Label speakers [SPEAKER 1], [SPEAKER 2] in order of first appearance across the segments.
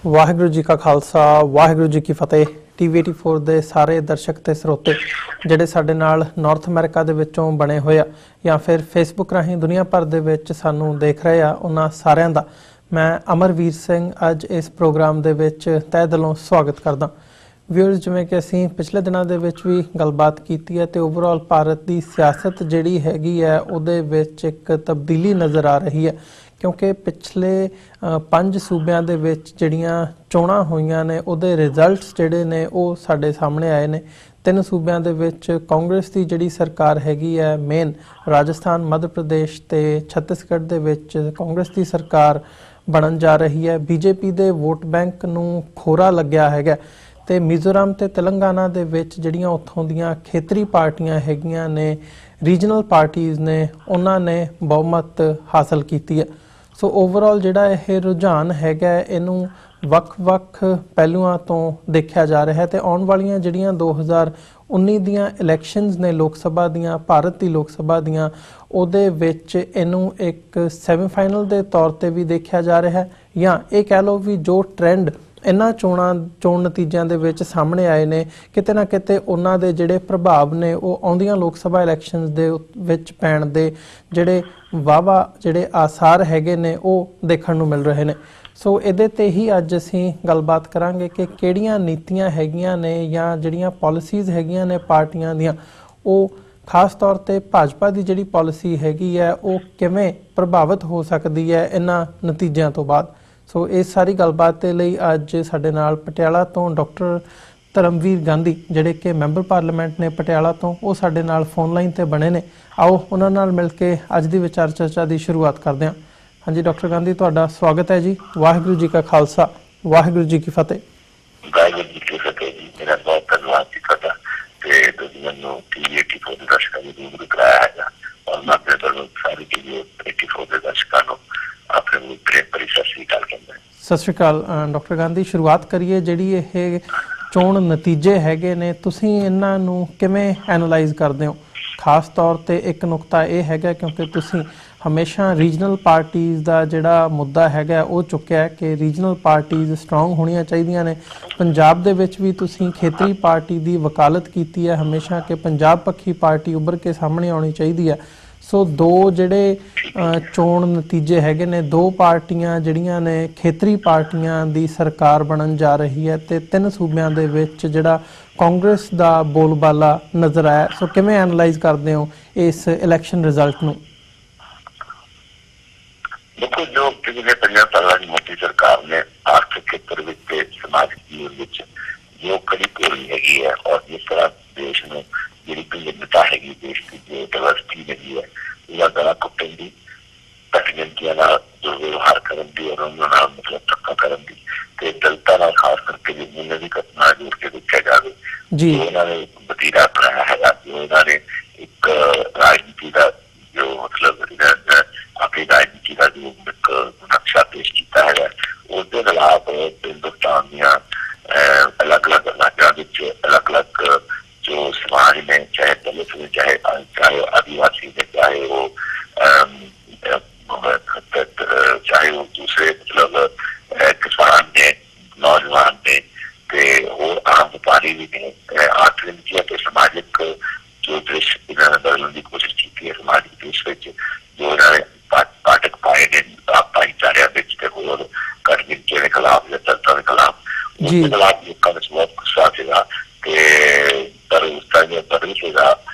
[SPEAKER 1] ਵਾਹਿਗੁਰੂ जी का खालसा वाहिगुरू जी की फतेह। TV84 ਦੇ ਸਾਰੇ ਦਰਸ਼ਕ ਤੇ ਸਰੋਤੇ ਜਿਹੜੇ ਸਾਡੇ ਨਾਲ ਨਾਰਥ ਅਮਰੀਕਾ ਦੇ ਵਿੱਚੋਂ ਬਣੇ ਹੋਏ ਆ ਜਾਂ ਫਿਰ ਫੇਸਬੁੱਕ ਰਾਹੀਂ ਦੁਨੀਆ ਭਰ ਦੇ ਵਿੱਚ ਸਾਨੂੰ ਦੇਖ ਰਹੇ ਆ, ਉਹਨਾਂ ਸਾਰਿਆਂ ਦਾ ਮੈਂ ਅਮਰਵੀਰ ਸਿੰਘ ਅੱਜ ਇਸ ਪ੍ਰੋਗਰਾਮ ਦੇ ਵਿੱਚ ਤਹਿ ਦਿਲੋਂ ਸਵਾਗਤ ਕਰਦਾ। ਵਿਊਅਰਸ, ਜਿਵੇਂ ਕਿ ਅਸੀਂ ਪਿਛਲੇ ਦਿਨਾਂ ਦੇ ਵਿੱਚ ਵੀ ਗੱਲਬਾਤ ਕੀਤੀ ਹੈ ਤੇ ਓਵਰਆਲ ਭਾਰਤ ਦੀ ਸਿਆਸਤ ਜਿਹੜੀ ਹੈਗੀ ਹੈ ਉਹਦੇ ਵਿੱਚ ਇੱਕ ਤਬਦੀਲੀ ਨਜ਼ਰ ਆ ਰਹੀ ਹੈ, क्योंकि पिछले 5 सूबਿਆਂ ਦੇ ਵਿੱਚ ਜਿਹੜੀਆਂ ਚੋਣਾਂ ਹੋਈਆਂ ਨੇ ਉਹਦੇ ਰਿਜ਼ਲਟਸ ਜਿਹੜੇ ਨੇ ਉਹ ਸਾਡੇ ਸਾਹਮਣੇ ਆਏ ਨੇ। 3 ਸੂਬਿਆਂ ਦੇ ਵਿੱਚ ਕਾਂਗਰਸ ਦੀ ਜਿਹੜੀ ਸਰਕਾਰ ਹੈਗੀ ਹੈ, ਮੇਨ ਰਾਜਸਥਾਨ, ਮੱਧ ਪ੍ਰਦੇਸ਼ ਤੇ ਛੱਤੀਸਗੜ੍ਹ ਦੇ ਵਿੱਚ ਕਾਂਗਰਸ ਦੀ ਸਰਕਾਰ ਬਣਨ ਜਾ ਰਹੀ ਹੈ। ਬੀਜੇਪੀ ਦੇ ਵੋਟ ਬੈਂਕ ਨੂੰ ਖੋਰਾ ਲੱਗਿਆ ਹੈਗਾ ਤੇ ਮਿਜ਼ੋਰਮ ਤੇ ਤੇਲੰਗਾਨਾ ਦੇ ਵਿੱਚ ਜਿਹੜੀਆਂ ਉੱਥੋਂ ਦੀਆਂ ਖੇਤਰੀ ਪਾਰਟੀਆਂ ਹੈਗੀਆਂ ਨੇ, ਰੀਜਨਲ ਪਾਰਟੀਜ਼ ਨੇ, ਉਹਨਾਂ ਨੇ ਬਹੁਮਤ ਹਾਸਲ ਕੀਤੀ ਹੈ। ਸੋ ਓਵਰਆਲ ਜਿਹੜਾ ਇਹ ਰੁਝਾਨ ਹੈਗਾ ਇਹਨੂੰ ਵੱਖ-ਵੱਖ ਪਹਿਲੂਆਂ ਤੋਂ ਦੇਖਿਆ ਜਾ ਰਿਹਾ ਹੈ ਤੇ ਆਉਣ ਵਾਲੀਆਂ ਜਿਹੜੀਆਂ 2019 ਦੀਆਂ ਇਲੈਕਸ਼ਨਸ ਨੇ ਲੋਕ ਸਭਾ ਦੀਆਂ, ਭਾਰਤ ਦੀ ਲੋਕ ਸਭਾ ਦੀਆਂ, ਉਹਦੇ ਵਿੱਚ ਇਹਨੂੰ ਇੱਕ ਸੈਮੀਫਾਈਨਲ ਦੇ ਤੌਰ ਤੇ ਵੀ ਦੇਖਿਆ ਜਾ ਰਿਹਾ ਹੈ ਜਾਂ ਇਹ ਕਹਿ ਲਓ ਵੀ ਜੋ ਟ੍ਰੈਂਡ ਇਹਨਾਂ ਚੋਣ ਨਤੀਜਿਆਂ ਦੇ ਵਿੱਚ ਸਾਹਮਣੇ ਆਏ ਨੇ, ਕਿਤੇ ਨਾ ਕਿਤੇ ਉਹਨਾਂ ਦੇ ਜਿਹੜੇ ਪ੍ਰਭਾਵ ਨੇ ਉਹ ਆਉਂਦੀਆਂ ਲੋਕ ਸਭਾ ਇਲੈਕਸ਼ਨਸ ਦੇ ਵਿੱਚ ਪੈਣ ਦੇ ਜਿਹੜੇ ਜਿਹੜੇ ਆਸਾਰ ਹੈਗੇ ਨੇ ਉਹ ਦੇਖਣ ਨੂੰ ਮਿਲ ਰਹੇ ਨੇ। ਸੋ ਇਹਦੇ ਤੇ ਹੀ ਅੱਜ ਅਸੀਂ ਗੱਲਬਾਤ ਕਰਾਂਗੇ ਕਿ ਕਿਹੜੀਆਂ ਨੀਤੀਆਂ ਹੈਗੀਆਂ ਨੇ ਜਾਂ ਜਿਹੜੀਆਂ ਪਾਲਿਸੀਜ਼ ਹੈਗੀਆਂ ਨੇ ਪਾਰਟੀਆਂ ਦੀਆਂ, ਉਹ ਖਾਸ ਤੌਰ ਤੇ ਭਾਜਪਾ ਦੀ ਜਿਹੜੀ ਪਾਲਿਸੀ ਹੈਗੀ ਹੈ ਉਹ ਕਿਵੇਂ ਪ੍ਰਭਾਵਿਤ ਹੋ ਸਕਦੀ ਹੈ ਇਹਨਾਂ ਨਤੀਜਿਆਂ ਤੋਂ ਬਾਅਦ। ਸੋ ਇਸ ਸਾਰੀ ਗੱਲਬਾਤ ਦੇ ਲਈ ਅੱਜ ਸਾਡੇ ਨਾਲ ਪਟਿਆਲਾ ਤੋਂ ਡਾਕਟਰ ਧਰਮਵੀਰ ਗਾਂਧੀ, ਜਿਹੜੇ ਕਿ ਮੈਂਬਰ ਪਾਰਲੀਮੈਂਟ ਨੇ ਪਟਿਆਲਾ ਤੋਂ, ਉਹ ਸਾਡੇ ਨਾਲ ਫੋਨ ਲਾਈਨ ਤੇ ਬਣੇ ਨੇ। ਆਓ ਉਹਨਾਂ ਨਾਲ ਮਿਲ ਕੇ ਅੱਜ ਦੀ ਵਿਚਾਰ ਚਰਚਾ ਦੀ ਸ਼ੁਰੂਆਤ ਕਰਦੇ ਹਾਂ। ਹਾਂਜੀ ਡਾਕਟਰ ਗਾਂਧੀ, ਤੁਹਾਡਾ ਸਵਾਗਤ ਹੈ ਜੀ। ਵਾਹਿਗੁਰੂ ਜੀ ਕਾ ਖਾਲਸਾ ਵਾਹਿਗੁਰੂ ਜੀ ਕੀ ਫਤਿਹ।
[SPEAKER 2] ਵਾਹਿਗੁਰੂ ਜੀ ਕੀ ਫਤਿਹ ਜੀ। ਮੇਰਾ ਬਹੁਤ ਧੰਨਵਾਦ ਜੀ ਤੁਹਾਡਾ ਤੇ ਤੁਸੀਂ ਮੈਨੂੰ TV84 ਦੇ ਦਰਸ਼ਕਾਂ ਨੂੰ ਰੂਬਰੂ ਕਰਾਇਆ ਹੈਗਾ ਔਰ ਮੈਂ ਆਪਣੇ ਵੱਲੋਂ ਸਾਰੇ TV84 ਦੇ ਦਰਸ਼ਕਾਂ ਨੂੰ ਆਪਣੇ ਨੂੰ ਪ੍ਰੇਮ ਭਰੀ ਸਤਿ ਸ਼੍ਰੀ ਅਕਾਲ ਕਹਿੰਦਾ।
[SPEAKER 1] ਸਤਿ ਸ਼੍ਰੀ ਅਕਾਲ ਡਾਕਟਰ ਗਾਂਧੀ। ਸ਼ੁਰੂਆਤ ਕਰੀਏ, ਜਿਹੜੀ ਇਹ ਚੋਣ ਨਤੀਜੇ ਹੈਗੇ ਨੇ ਤੁਸੀਂ ਇਹਨਾਂ ਨੂੰ ਕਿਵੇਂ ਐਨਾਲਾਈਜ਼ ਕਰਦੇ ਹੋ? ਖਾਸ ਤੌਰ ਤੇ ਇੱਕ ਨੁਕਤਾ ਇਹ ਹੈਗਾ ਕਿਉਂਕਿ ਤੁਸੀਂ ਹਮੇਸ਼ਾ ਰੀਜਨਲ ਪਾਰਟੀਜ਼ ਦਾ ਜਿਹੜਾ ਮੁੱਦਾ ਹੈਗਾ ਉਹ ਚੁੱਕਿਆ ਕਿ ਰੀਜਨਲ ਪਾਰਟੀਜ਼ ਸਟਰੋਂਗ ਹੋਣੀਆਂ ਚਾਹੀਦੀਆਂ ਨੇ। ਪੰਜਾਬ ਦੇ ਵਿੱਚ ਵੀ ਤੁਸੀਂ ਖੇਤਰੀ ਪਾਰਟੀ ਦੀ ਵਕਾਲਤ ਕੀਤੀ ਹੈ ਹਮੇਸ਼ਾ ਕਿ ਪੰਜਾਬ ਪੱਖੀ ਪਾਰਟੀ ਉੱਭਰ ਕੇ ਸਾਹਮਣੇ ਆਉਣੀ ਚਾਹੀਦੀ ਹੈ। ਸੋ ਦੋ ਜਿਹੜੇ ਚੋਣ ਨਤੀਜੇ ਹੈਗੇ ਨੇ, 2 ਪਾਰਟੀਆਂ ਜਿਹੜੀਆਂ ਨੇ ਖੇਤਰੀ ਪਾਰਟੀਆਂ ਦੀ ਸਰਕਾਰ ਬਣਨ ਜਾ ਰਹੀ ਹੈ ਤੇ 3 ਸੂਬਿਆਂ ਦੇ ਵਿੱਚ ਜਿਹੜਾ ਕਾਂਗਰਸ ਦਾ ਬੋਲਬਾਲਾ ਨਜ਼ਰ ਆਇਆ। ਸੋ ਕਿਵੇਂ ਐਨਾਲਾਈਜ਼ ਕਰਦੇ ਹੋ ਇਸ ਇਲੈਕਸ਼ਨ ਰਿਜ਼ਲਟ ਨੂੰ?
[SPEAKER 2] ਦੇਖੋ, ਜੋ ਪਿਛਲੇ 50 ਸਾਲਾਂ ਦੀ ਮੋਦੀ ਸਰਕਾਰ ਨੇ ਆਰਥਿਕ ਖੇਤਰ ਵਿੱਚ ਤੇ ਸਮਾਜਿਕ ਜੀਵਨ ਵਿੱਚ ਜੋ ਕੜੀ ਤੋੜੀ ਹੈਗੀ ਹੈ ਔਰ ਜਿਸ ਤਰ੍ਹਾਂ ਦੇਸ਼ ਨੂੰ ਜਿਹੜੀ ਵਿਭਿੰਨਤਾ ਹੈਗੀ, ਦੇਸ਼ ਦੀ ਜੋ ਡਾਇਵਰਸਿਟੀ ਹੈਗੀ ਹੈ, ਉਹਦਾ ਗਲਾ ਘੁੱਟਣ ਦੀ, ਘੱਟ ਗਿਣਤੀਆਂ ਨਾਲ ਜੋ ਵਿਵਹਾਰ ਕਰਨ ਦੀ ਔਰ ਉਹਨਾਂ ਨਾਲ ਮਤਲਬ ਧੱਕਾ ਕਰਨ ਦੀ ਤੇ ਦਲਿਤਾਂ ਨਾਲ ਖਾਸ ਕਰਕੇ ਵੀ ਮੁੱਲੇ ਦੀ ਘਟਨਾ ਜੋੜ ਕੇ ਦੇਖਿਆ ਜਾਵੇ ਜੀ। ਉਹਨਾਂ ਨੇ ਵਤੀਰਾ ਅਪਣਾਇਆ ਹੈਗਾ, ਜੋ ਇਹਨਾਂ ਨੇ ਇੱਕ ਰਾਜਨੀਤੀ ਦਾ ਜੋ ਮਤਲਬ ਆਪਣੀ ਰਾਜਨੀਤੀ ਦਾ ਜੋ ਇੱਕ ਨਕਸ਼ਾ ਪੇਸ਼ ਕੀਤਾ ਹੈਗਾ, ਉਸਦੇ ਖਿਲਾਫ ਹਿੰਦੁਸਤਾਨ ਦੀਆਂ ਅਲੱਗ-ਅਲੱਗ ਰਾਜਾਂ ਵਿੱਚ ਅਲੱਗ-ਅਲੱਗ ਜੋ ਸਮਾਜ ਨੇ, ਚਾਹੇ ਦਲਿਤ ਨੇ, ਚਾਹੇ ਆदिवासी ਨੇ, ਚਾਹੇ ਉਹ ਦੂਸਰੇ ਮਤਲਬ ਕਿਸਾਨ ਨੇ, ਨੌਜਵਾਨ ਨੇ ਤੇ ਹੋਰ ਆਮ ਵਪਾਰੀ ਵੀ ਨੇ, ਆਰਥਿਕ ਅਤੇ ਸਮਾਜਿਕ ਜੋ ਦ੍ਰਿਸ਼ ਇਹਨਾਂ ਨੇ ਬਦਲਣ ਦੀ ਕੋਸ਼ਿਸ਼ ਕੀਤੀ ਹੈ ਸਮਾਜਿਕ ਦ੍ਰਿਸ਼ ਵਿੱਚ, ਜੋ ਇਹਨਾਂ ਨੇ ਪਾਟਕ ਪਾਏ ਨੇ ਭਾਈਚਾਰਿਆਂ ਵਿੱਚ ਤੇ ਹੋਰ ਘੱਟ ਗਿਣਤੀਆਂ ਦੇ ਖਿਲਾਫ ਜਾਂ ਦਲਿਤਾਂ ਦੇ ਖਿਲਾਫ, ਉਸਦੇ ਖਿਲਾਫ ਲੋਕਾਂ ਵਿੱਚ ਬਹੁਤ ਗੁੱਸਾ ਸੀਗਾ ਤੇ ਪਰ ਉਸਦਾ ਜੋ ਬਦਲ ਸੀਗਾ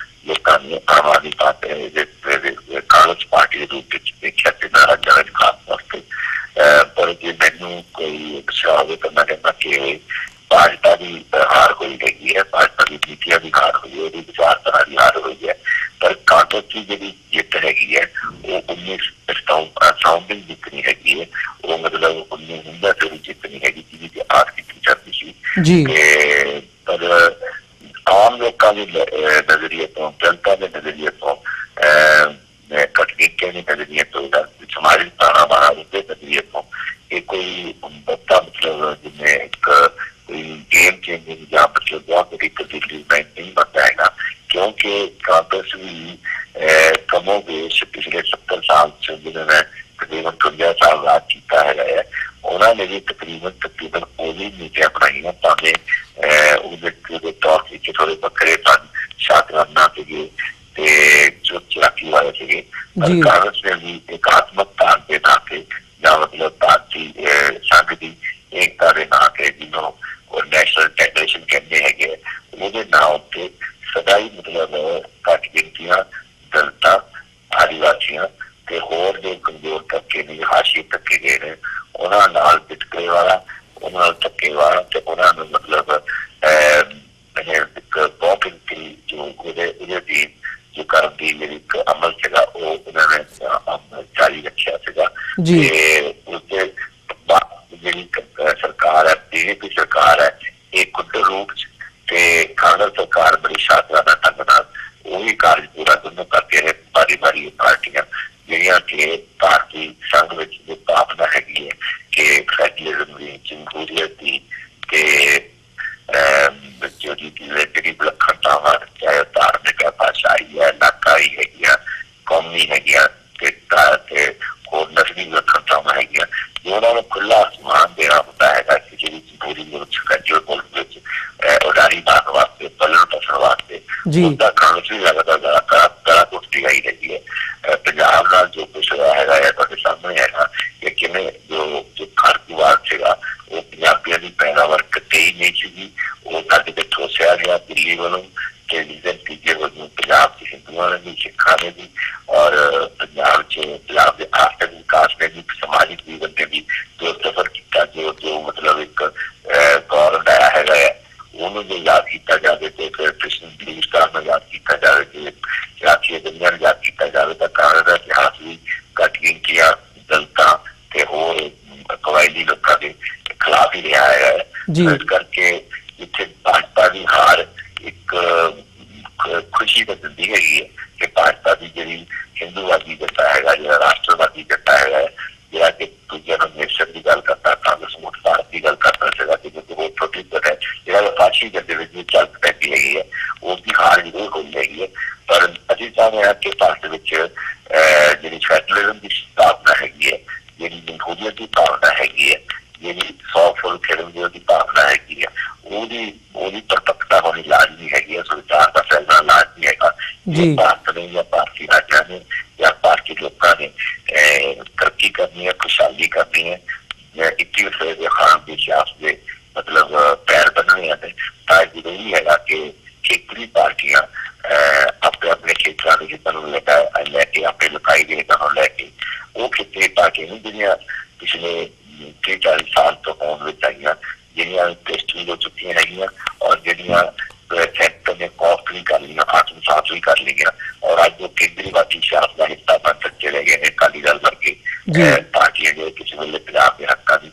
[SPEAKER 2] ਲੋਕਾਂ ਨੇ ਆਮ ਆਦਮੀ ਪਾਰਟੀ ਕਾਂਗਰਸ ਪਾਰਟੀ ਦੇ ਰੂਪ ਵਿੱਚ ਦੇਖਿਆ ਤੇ ਰਾਜਾਂ ਵਿੱਚ ਖਾਸ ਤੌਰ ਤੇ। ਪਰ ਜੇ ਮੈਨੂੰ ਕੋਈ ਉਤਸ਼ਾਹ ਹੋਵੇ ਤਾਂ ਮੈਂ ਕਹਿੰਦਾ ਕਿ ਭਾਜਪਾ ਦੀ ਹਾਰ ਹੋਈ ਹੈਗੀ ਹੈ, ਭਾਜਪਾ ਦੀ ਨੀਤੀਆਂ ਦੀ ਹਾਰ ਹੋਈ ਹੈ, ਉਹਦੀ ਵਿਚਾਰਧਾਰਾ ਦੀ ਹਾਰ ਹੋਈ ਹੈ। ਪਰ ਕਾਂਗਰਸ ਦੀ ਜਿਹੜੀ ਜਿੱਤ ਹੈਗੀ ਹੈ ਉਹ 19 ਜਿੱਤ ਨਹੀਂ ਹੈਗੀ ਹੈ, ਉਹ ਮਤਲਬ 19 ਦੀ ਜਿੱਤ ਨਹੀਂ ਹੈਗੀ ਜਿਹਦੀ ਆਸ ਕੀਤੀ ਜਾਂਦੀ ਸੀ। ਤੇ ਪਰ ਆਮ ਲੋਕਾਂ ਦੇ ਨਜ਼ਰੀਏ ਤੋਂ, ਜਨਤਾ ਦੇ ਨਜ਼ਰੀਏ ਤੋਂ, ਘੱਟ ਗਿਣਤੀਆਂ ਦੇ ਨਜ਼ਰੀਏ ਤੋਂ, ਸਮਾਜਿਕ ਤਾਣਾ-ਬਾਣਾ ਦੇ ਨਜ਼ਰੀਏ ਤੋਂ ਇਹ ਕੋਈ ਬੱਤਾ ਮਤਲਬ ਜਿਵੇਂ ਇੱਕ ਕੋਈ ਗੇਮ ਚੇਂਜਿੰਗ ਜਾਂ ਮਤਲਬ ਬਹੁਤ ਵੱਡੀ ਤਬਦੀਲੀ ਨਹੀਂ ਬਣਦਾ ਹੈਗਾ, ਕਿਉਂਕਿ ਕਾਂਗਰਸ ਵੀ ਕਮੋ ਬੇਸ਼ ਪਿਛਲੇ 70 ਸਾਲ 'ਚ ਜਿਹਨਾਂ ਨੇ ਤਕਰੀਬਨ 52 ਸਾਲ ਰਾਜ ਕੀਤਾ ਹੈਗਾ ਹੈ, उन्होंने भी तकरीबन ਉਹਦੀ ਨੀਤੀਆਂ ਬਣਾਈਆਂ ਭਾਵੇਂ ਉਹਦੇ ਤੌਰ ਤਰੀਕੇ ਥੋੜੇ ਵੱਖਰੇ ਸਨ, ਸ਼ਾਤਰਾਨਾ ਸੀਗੇ ਤੇ ਜੋ ਚਲਾਕੀ ਵਾਲੇ ਸੀਗੇ। ਪਰ ਕਾਂਗਰਸ ਨੇ ਵੀ ਇਕਾਤਮਕ ਤਾਰ ਦੇ ਨਾਂ ਤੇ ਜਾਂ ਮਤਲਬ ਭਾਰਤੀ ਸੰਘ ਦੀ ਏਕਤਾ ਦੇ ਨਾਂ ਤੇ ਜਿਹਨੂੰ ਨੈਸ਼ਨਲ ਫੈਡਰੇਸ਼ਨ ਕਹਿੰਦੇ ਹੈਗੇ, ਉਹਦੇ ਨਾਂ ਉੱਤੇ ਸਦਾ ਹੀ ਮਤਲਬ ਘੱਟ ਗਿਣਤੀਆਂ, ਦਲਿਤਾਂ, ਆਦੀਵਾਸੀਆਂ ਤੇ ਹੋਰ ਜੋ ਕਮਜ਼ੋਰ ਤਬਕੇ ਨੇ, ਹਾਸ਼ੀਏ ਤਬਕੇ ਗਏ ਨੇ, ਉਹਨਾਂ ਨਾਲ ਵਿਤਕਰੇ ਵਾਲਾ, ਉਹਨਾਂ ਨਾਲ ਧੱਕੇ ਵਾਲਾ ਤੇ ਉਹਨਾਂ ਨੂੰ ਮਤਲਬ ਇੱਕ ਬਹੁਤ ਗਿਣਤੀ ਜੋ ਉਹਦੇ ਦੀ ਜੋ ਕਰਨ ਦੀ ਜਿਹੜੀ ਇੱਕ ਅਮਲ ਸੀਗਾ ਉਹ ਉਹਨਾਂ ਨੇ ਜਾਰੀ ਰੱਖਿਆ ਸੀਗਾ। ਤੇ ਉਸਦੇ ਜਿਹੜੀ ਸਰਕਾਰ ਹੈ, ਬੀਜੇਪੀ ਸਰਕਾਰ ਹੈ, ਇਹ ਕੁੱਟ ਰੂਪ ਚ ਤੇ ਕਾਂਗਰਸ ਸਰਕਾਰ ਬੜੀ ਸ਼ਾਤਰਾਨਾ ਢੰਗ ਨਾਲ ਉਹੀ ਕਾਰਜ ਪੂਰਾ ਦੋਨੋਂ ਕਰਕੇ ਰਹੇ। ਬਾਰੀ ਪਾਰਟੀਆਂ ਜਿਹੜੀਆਂ ਕਿ ਭਾਰਤੀ ਸੰਘ ਵਿੱਚ ਜੋ ਭਾਵਨਾ ਹੈਗੀ ਹੈ ਕਿ ਫੈਡਰਲਿਜ਼ਮ ਦੀ, ਜਮਹੂਰੀਅਤ ਦੀ ਤੇ ਜਿਹੜੀ ਵਿਲੱਖਣਤਾਵਾਂ, ਚਾਹੇ ਧਾਰਮਿਕ ਹੈ, ਭਾਸ਼ਾਈ ਹੈ, ਇਲਾਕਾਈ ਹੈਗੀਆਂ, ਕੌਮੀ ਹੈਗੀਆਂ ਤੇ ਹੋਰ ਨਸਲੀ ਵਿਲੱਖਣਤਾਵਾਂ ਹੈਗੀਆਂ, ਜੋ ਉਹਨਾਂ ਨੂੰ ਖੁੱਲ੍ਹਾ ਅਸਮਾਨ ਦੇਣਾ ਹੁੰਦਾ ਹੈਗਾ ਕਿਸੇ ਵੀ ਜਮਹੂਰੀ ਮੁਲਕ, ਫੈਡਰਲ ਮੁਲਕ ਵਿੱਚ ਉਡਾਰੀ ਮਾਰਨ ਵਾਸਤੇ, ਪਲਣ ਪਸਣ ਵਾਸਤੇ, ਉਸਦਾ ਕਾਂਗਰਸ ਵੀ ਜ਼ਿਆਦਾ ਗਲਾ ਘੁੱਟਦੀ ਆਈ ਹੈਗੀ ਹੈ। ਪੰਜਾਬ ਨਾਲ ਜੋ ਕੁਛ ਹੋਇਆ ਹੈਗਾ ਹੈ ਤੁਹਾਡੇ ਸਾਹਮਣੇ ਹੈਗਾ ਕਿ ਕਿਵੇਂ ਜੋ ਖਾੜ ਵਿਵਾਦ ਸੀਗਾ ਉਹ ਪੰਜਾਬੀਆਂ ਦੀ ਪੈਦਾਵਾਰ ਕਿਤੇ ਹੀ ਨਹੀਂ ਸੀਗੀ, ਉਹ ਸਾਡੇ ਤੇ ਠੋਸਿਆ ਗਿਆ ਦਿੱਲੀ ਵੱਲੋਂ ਤੇ ਜਿਸਦੇ ਨਤੀਜੇ ਵਜੋਂ ਪੰਜਾਬ ਚ ਹਿੰਦੂਆਂ ਨੇ ਵੀ, ਸਿੱਖਾਂ ਨੇ ਵੀ ਔਰ ਪੰਜਾਬ ਦੇ ਆਰਥਿਕ ਵਿਕਾਸ ਨੇ ਵੀ, ਸਮਾਜਿਕ ਜੀਵਨ ਨੇ ਵੀ ਜੋ ਸਫਰ ਕੀਤਾ, ਜੋ ਮਤਲਬ ਇੱਕ ਗੌਰ ਹਟਾਇਆ ਹੈਗਾ ਹੈ, ਉਹਨੂੰ ਜੇ ਯਾਦ ਕੀਤਾ ਜਾਵੇ ਤੇ ਫਿਰ ਕ੍ਰਿਸ਼ਨ ਬਲੀਵ ਨੂੰ ਯਾਦ ਕੀਤਾ ਜਾਵੇ, ਜੇ ਸਿਆਸੀ ਦੁਨੀਆ ਨੂੰ ਯਾਦ ਕੀਤਾ ਜਾਵੇ ਤਾਂ ਕਾਂਗਰਸ ਦਾ ਇਤਿਹਾਸ ਵੀ ਘੱਟ ਗਿਣਤੀਆਂ, ਦਲਿਤਾਂ ਤੇ ਹੋਰ ਕਬਾਇਲੀ ਲੋਕਾਂ ਦੇ ਖਿਲਾਫ ਹੀ ਰਿਹਾ ਹੈ। ਇਸ ਕਰਕੇ ਇੱਥੇ ਭਾਜਪਾ ਦੀ ਹਾਰ ਇੱਕ ਖੁਸ਼ੀ ਦਾ ਦਿੰਦੀ ਹੈਗੀ ਹੈ ਕਿ ਭਾਜਪਾ ਦੀ ਜਿਹੜੀ ਹਿੰਦੂਵਾਦੀ ਜੱਟਾ ਹੈਗਾ, ਜਿਹੜਾ ਰਾਸ਼ਟਰਵਾਦੀ ਜੱਟਾ ਹੈਗਾ, ਜਿਹੜਾ ਕਿ ਦੂਜਿਆਂ ਨੂੰ ਨੇਸ਼ਨ ਦੀ ਗੱਲ ਕਰਦਾ, ਕਾਂਗਰਸ ਮੁੱਠ ਭਾਰਤ ਦੀ ਗੱਲ ਕਰਦਾ ਸੀਗਾ ਕਿ ਜੋ ਛੋਟੀ ਜੱਟ ਹੈ, ਜਿਹੜਾ ਵਿਕਾਸੀ ਜੱਟੇ ਵਿੱਚ ਵੀ ਚੱਲ ਪੈਂਦੀ ਹੈਗੀ ਹੈ, ਉਸਦੀ ਹਾਰ ਜ਼ਰੂਰ ਹੋਈ ਹੈਗੀ ਹੈ। ਪਰ ਅਸੀਂ ਚਾਹੁੰਦੇ ਹਾਂ ਕਿ ਭਾਰਤ ਵਿੱਚ ਜਿਹੜੀ ਫੈਡਰਲਿਜ਼ਮ ਦੀ ਸਥਾਪਨਾ ਹੈਗੀ ਹੈ, ਜਿਹੜੀ ਜਮਹੂਰੀਅਤ ਦੀ ਭਾਵਨਾ ਹੈਗੀ ਹੈ, ਜਿਹੜੀ 100 ਫੁੱਲ ਖੇਡਣ ਦੀ ਭਾਵਨਾ ਹੈਗੀ ਹੈ, ਉਹਦੀ ਪਰਪੱਕਤਾ ਹੋਣੀ ਲਾਜ਼ਮੀ ਹੈਗੀ ਹੈ। ਸੰਵਿਧਾਨ ਦਾ ਫੈਸਲਾ ਲਾਜ਼ਮੀ ਹੈਗਾ। ਭਾਰਤ ਨੇ ਜਾਂ ਭਾਰਤੀ ਰਾਜਾਂ ਨੇ ਜਾਂ ਭਾਰਤੀ ਲੋਕਾਂ ਨੇ ਤਰੱਕੀ ਕਰਨੀ ਹੈ, ਖੁਸ਼ਹਾਲੀ ਕਰਨੀ ਹੈ, 21ਵੇਂ ਦੇ ਖਾਨ ਦੀ ਸਿਆਸਤ ਦੇ ਮਤਲਬ ਪੈਰ ਬੰਨਣੇ ਨੇ, ਤਾਂ ਜ਼ਰੂਰੀ ਹੈਗਾ ਕਿ ਖੇਤਰੀ ਪਾਰਟੀਆਂ ਆਪਣੇ ਆਪਣੇ ਖੇਤਰਾਂ ਦੇ ਹਿੱਤਾਂ ਨੂੰ ਲੈ ਕੇ, ਆਪਣੇ ਲੋਕਾਈ ਦੇ ਹਿੱਤਾਂ ਨੂੰ ਲੈ ਕੇ, ਉਹ ਖੇਤਰੀ ਪਾਰਟੀਆਂ ਨੇ ਜਿਹੜੀਆਂ ਪਿਛਲੇ 30-40 ਸਾਲ ਤੋਂ ਹੋਂਦ ਵਿੱਚ ਆਈਆਂ, ਜਿਹੜੀਆਂ ਟੈਸਟ ਵੀ ਹੋ ਚੁੱਕੀਆਂ ਹੈਗੀਆਂ ਔਰ ਜਿਹੜੀਆਂ ਸੈਕਟਰ ਨੇ ਕਾਪਟ ਵੀ ਕਰ ਲਈਆਂ, ਆਤਮਸਾਤ ਵੀ ਕਰ ਲਈਆਂ ਔਰ ਅੱਜ ਜੋ ਕੇਂਦਰੀਵਾਦੀ ਸਿਆਸਤ ਦਾ ਹਿੱਸਾ ਬਣ ਚਲੇ ਗਏ ਨੇ ਅਕਾਲੀ ਦਲ ਵਰਗੇ ਪਾਰਟੀਆਂ, ਜੋ ਕਿਸੇ ਵੇਲੇ ਪੰਜਾਬ ਦੇ ਹੱਕਾਂ ਦੀ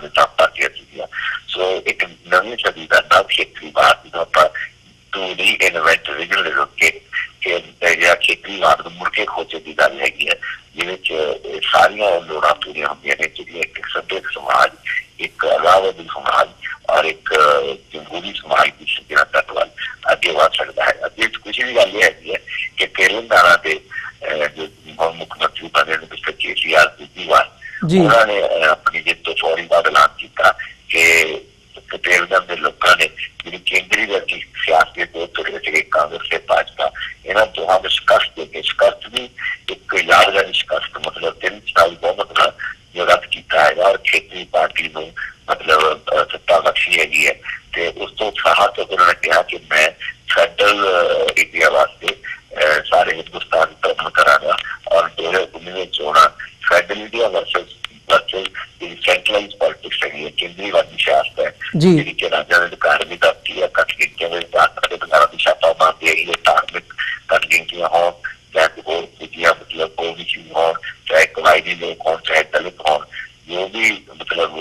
[SPEAKER 2] ਤਾਂ ਪਾਰਟੀਆਂ ਸੀਗੀਆਂ। ਸੋ ਇੱਕ ਨਵੀਂ ਸਦੀ ਦਾ ਨਵ ਖੇਤਰੀਵਾਦ ਨੂੰ ਆਪਾਂ ਟੂ ਰੀ-ਇਨਵੈਂਟ ਰੀਜਨਲਿਜ਼ਮ ਕਿ ਜਿਹੜਾ ਖੇਤਰੀਵਾਦ ਨੂੰ ਮੁੜ ਕੇ ਖੋਜਣ ਦੀ ਗੱਲ ਹੈਗੀ ਹੈ, ਜਿਹਦੇ ਚ ਸਾਰੀਆਂ ਲੋੜਾਂ ਪੂਰੀਆਂ ਹੁੰਦੀਆਂ ਨੇ, ਜਿਹੜੀਆਂ ਇੱਕ ਸੱਭਿਅਕ ਸਮਾਜ, ਇੱਕ ਅਲਾਵਾਦੀ ਸਮਾਜ ਔਰ ਇੱਕ ਜਮਹੂਰੀ ਸਮਾਜ ਦੀ ਜਿਹੜਾ ਤੱਤ ਵੱਲ ਅੱਗੇ ਵੱਧ ਸਕਦਾ ਹੈ। ਅੱਗੇ ਖੁਸ਼ੀ ਦੀ ਗੱਲ ਇਹ ਹੈਗੀ ਹੈ ਕਿ ਤੇਲੰਗਾਨਾ ਦੇ ਜੋ ਮੁੱਖ ਮੰਤਰੀ ਬਣੇ ਨੇ ਮਿਸਟਰ KCR ਦੂਜੀ ਵਾਰ, ਉਹਨਾਂ ਨੇ ਆਪਣੀ ਜਿੱਤ ਤੋਂ ਫੌਰੀ ਬਾਅਦ ਐਲਾਨ ਕੀਤਾ ਕਿ ਤੇਲੰਗਾਨਾ ਦੇ ਲੋਕਾਂ ਨੇ ਜਿਹੜੀ ਕੇਂਦਰੀ ਵਰਗੀ ਸਿਆਸਤ ਦੇ ਦੋ ਧਿਰ ਸੀਗੇ, ਕਾਂਗਰਸ ਤੇ ਭਾਜਪਾ, ਇਹਨਾਂ ਦੋਹਾਂ ਦੇ ਸ਼ਿਕਸਤ ਦੇ ਕੇ ਸ਼ਿਕਸਤ ਵੀ ਇੱਕ ਯਾਦਗਾਰੀ ਸ਼ਿਕਸਤ ਮਤਲਬ 3-4 ਬਹੁਮਤ ਨਾਲ ਜੋ ਰੱਦ ਕੀਤਾ ਹੈਗਾ ਔਰ ਖੇਤਰੀ ਪਾਰਟੀ ਨੂੰ ਮਤਲਬ ਸੱਤਾ ਬਖਸ਼ੀ ਹੈਗੀ ਹੈ। ਤੇ ਉਸ ਤੋਂ ਉਤਸ਼ਾਹਤ ਹੋ ਕੇ ਉਹਨਾਂ ਨੇ ਕਿਹਾ ਕਿ ਮੈਂ ਫੈਡਰਲ ਇੰਡੀਆ ਵਾਸਤੇ ਸਾਰੇ ਹਿੰਦੁਸਤਾਨ ਦੀ ਭਰਮ ਕਰਾਂਗਾ ਔਰ 2019 ਚੋਣਾਂ ਫੈਡਰਲ ਇੰਡੀਆ ਵਰਸਸ ਜਿਹੜੀ ਸੈਂਟਰਲਾਈਜ਼ ਪੋਲਿਟਿਕਸ ਹੈਗੀ ਹੈ, ਕੇਂਦਰੀਵਾਦੀ ਸਿਆਸਤ ਹੈ, ਜਿਹੜੀ ਕਿ ਰਾਜਾਂ ਦੇ ਅਧਿਕਾਰ ਦੀ ਧਰਤੀ ਹੈ, ਘੱਟ ਗਿਣਤੀਆਂ ਦੇ ਅਧਿਕਾਰਾਂ ਦੀ ਛਾਪਾ ਮਾਰਦੀ ਹੈਗੀ ਹੈ, ਧਾਰਮਿਕ ਘੱਟ ਗਿਣਤੀਆਂ ਹੋਣ, ਚਾਹੇ ਹੋਰ ਦੂਜੀਆਂ ਮਤਲਬ ਕੋਈ ਵੀ ਚੀਜ਼ ਹੋਣ, ਚਾਹੇ ਕਬਾਇਲੀ ਲੋਕ ਹੋਣ, ਚਾਹੇ ਦਲਿਤ ਹੋਣ, ਜੋ ਵੀ ਮਤਲਬ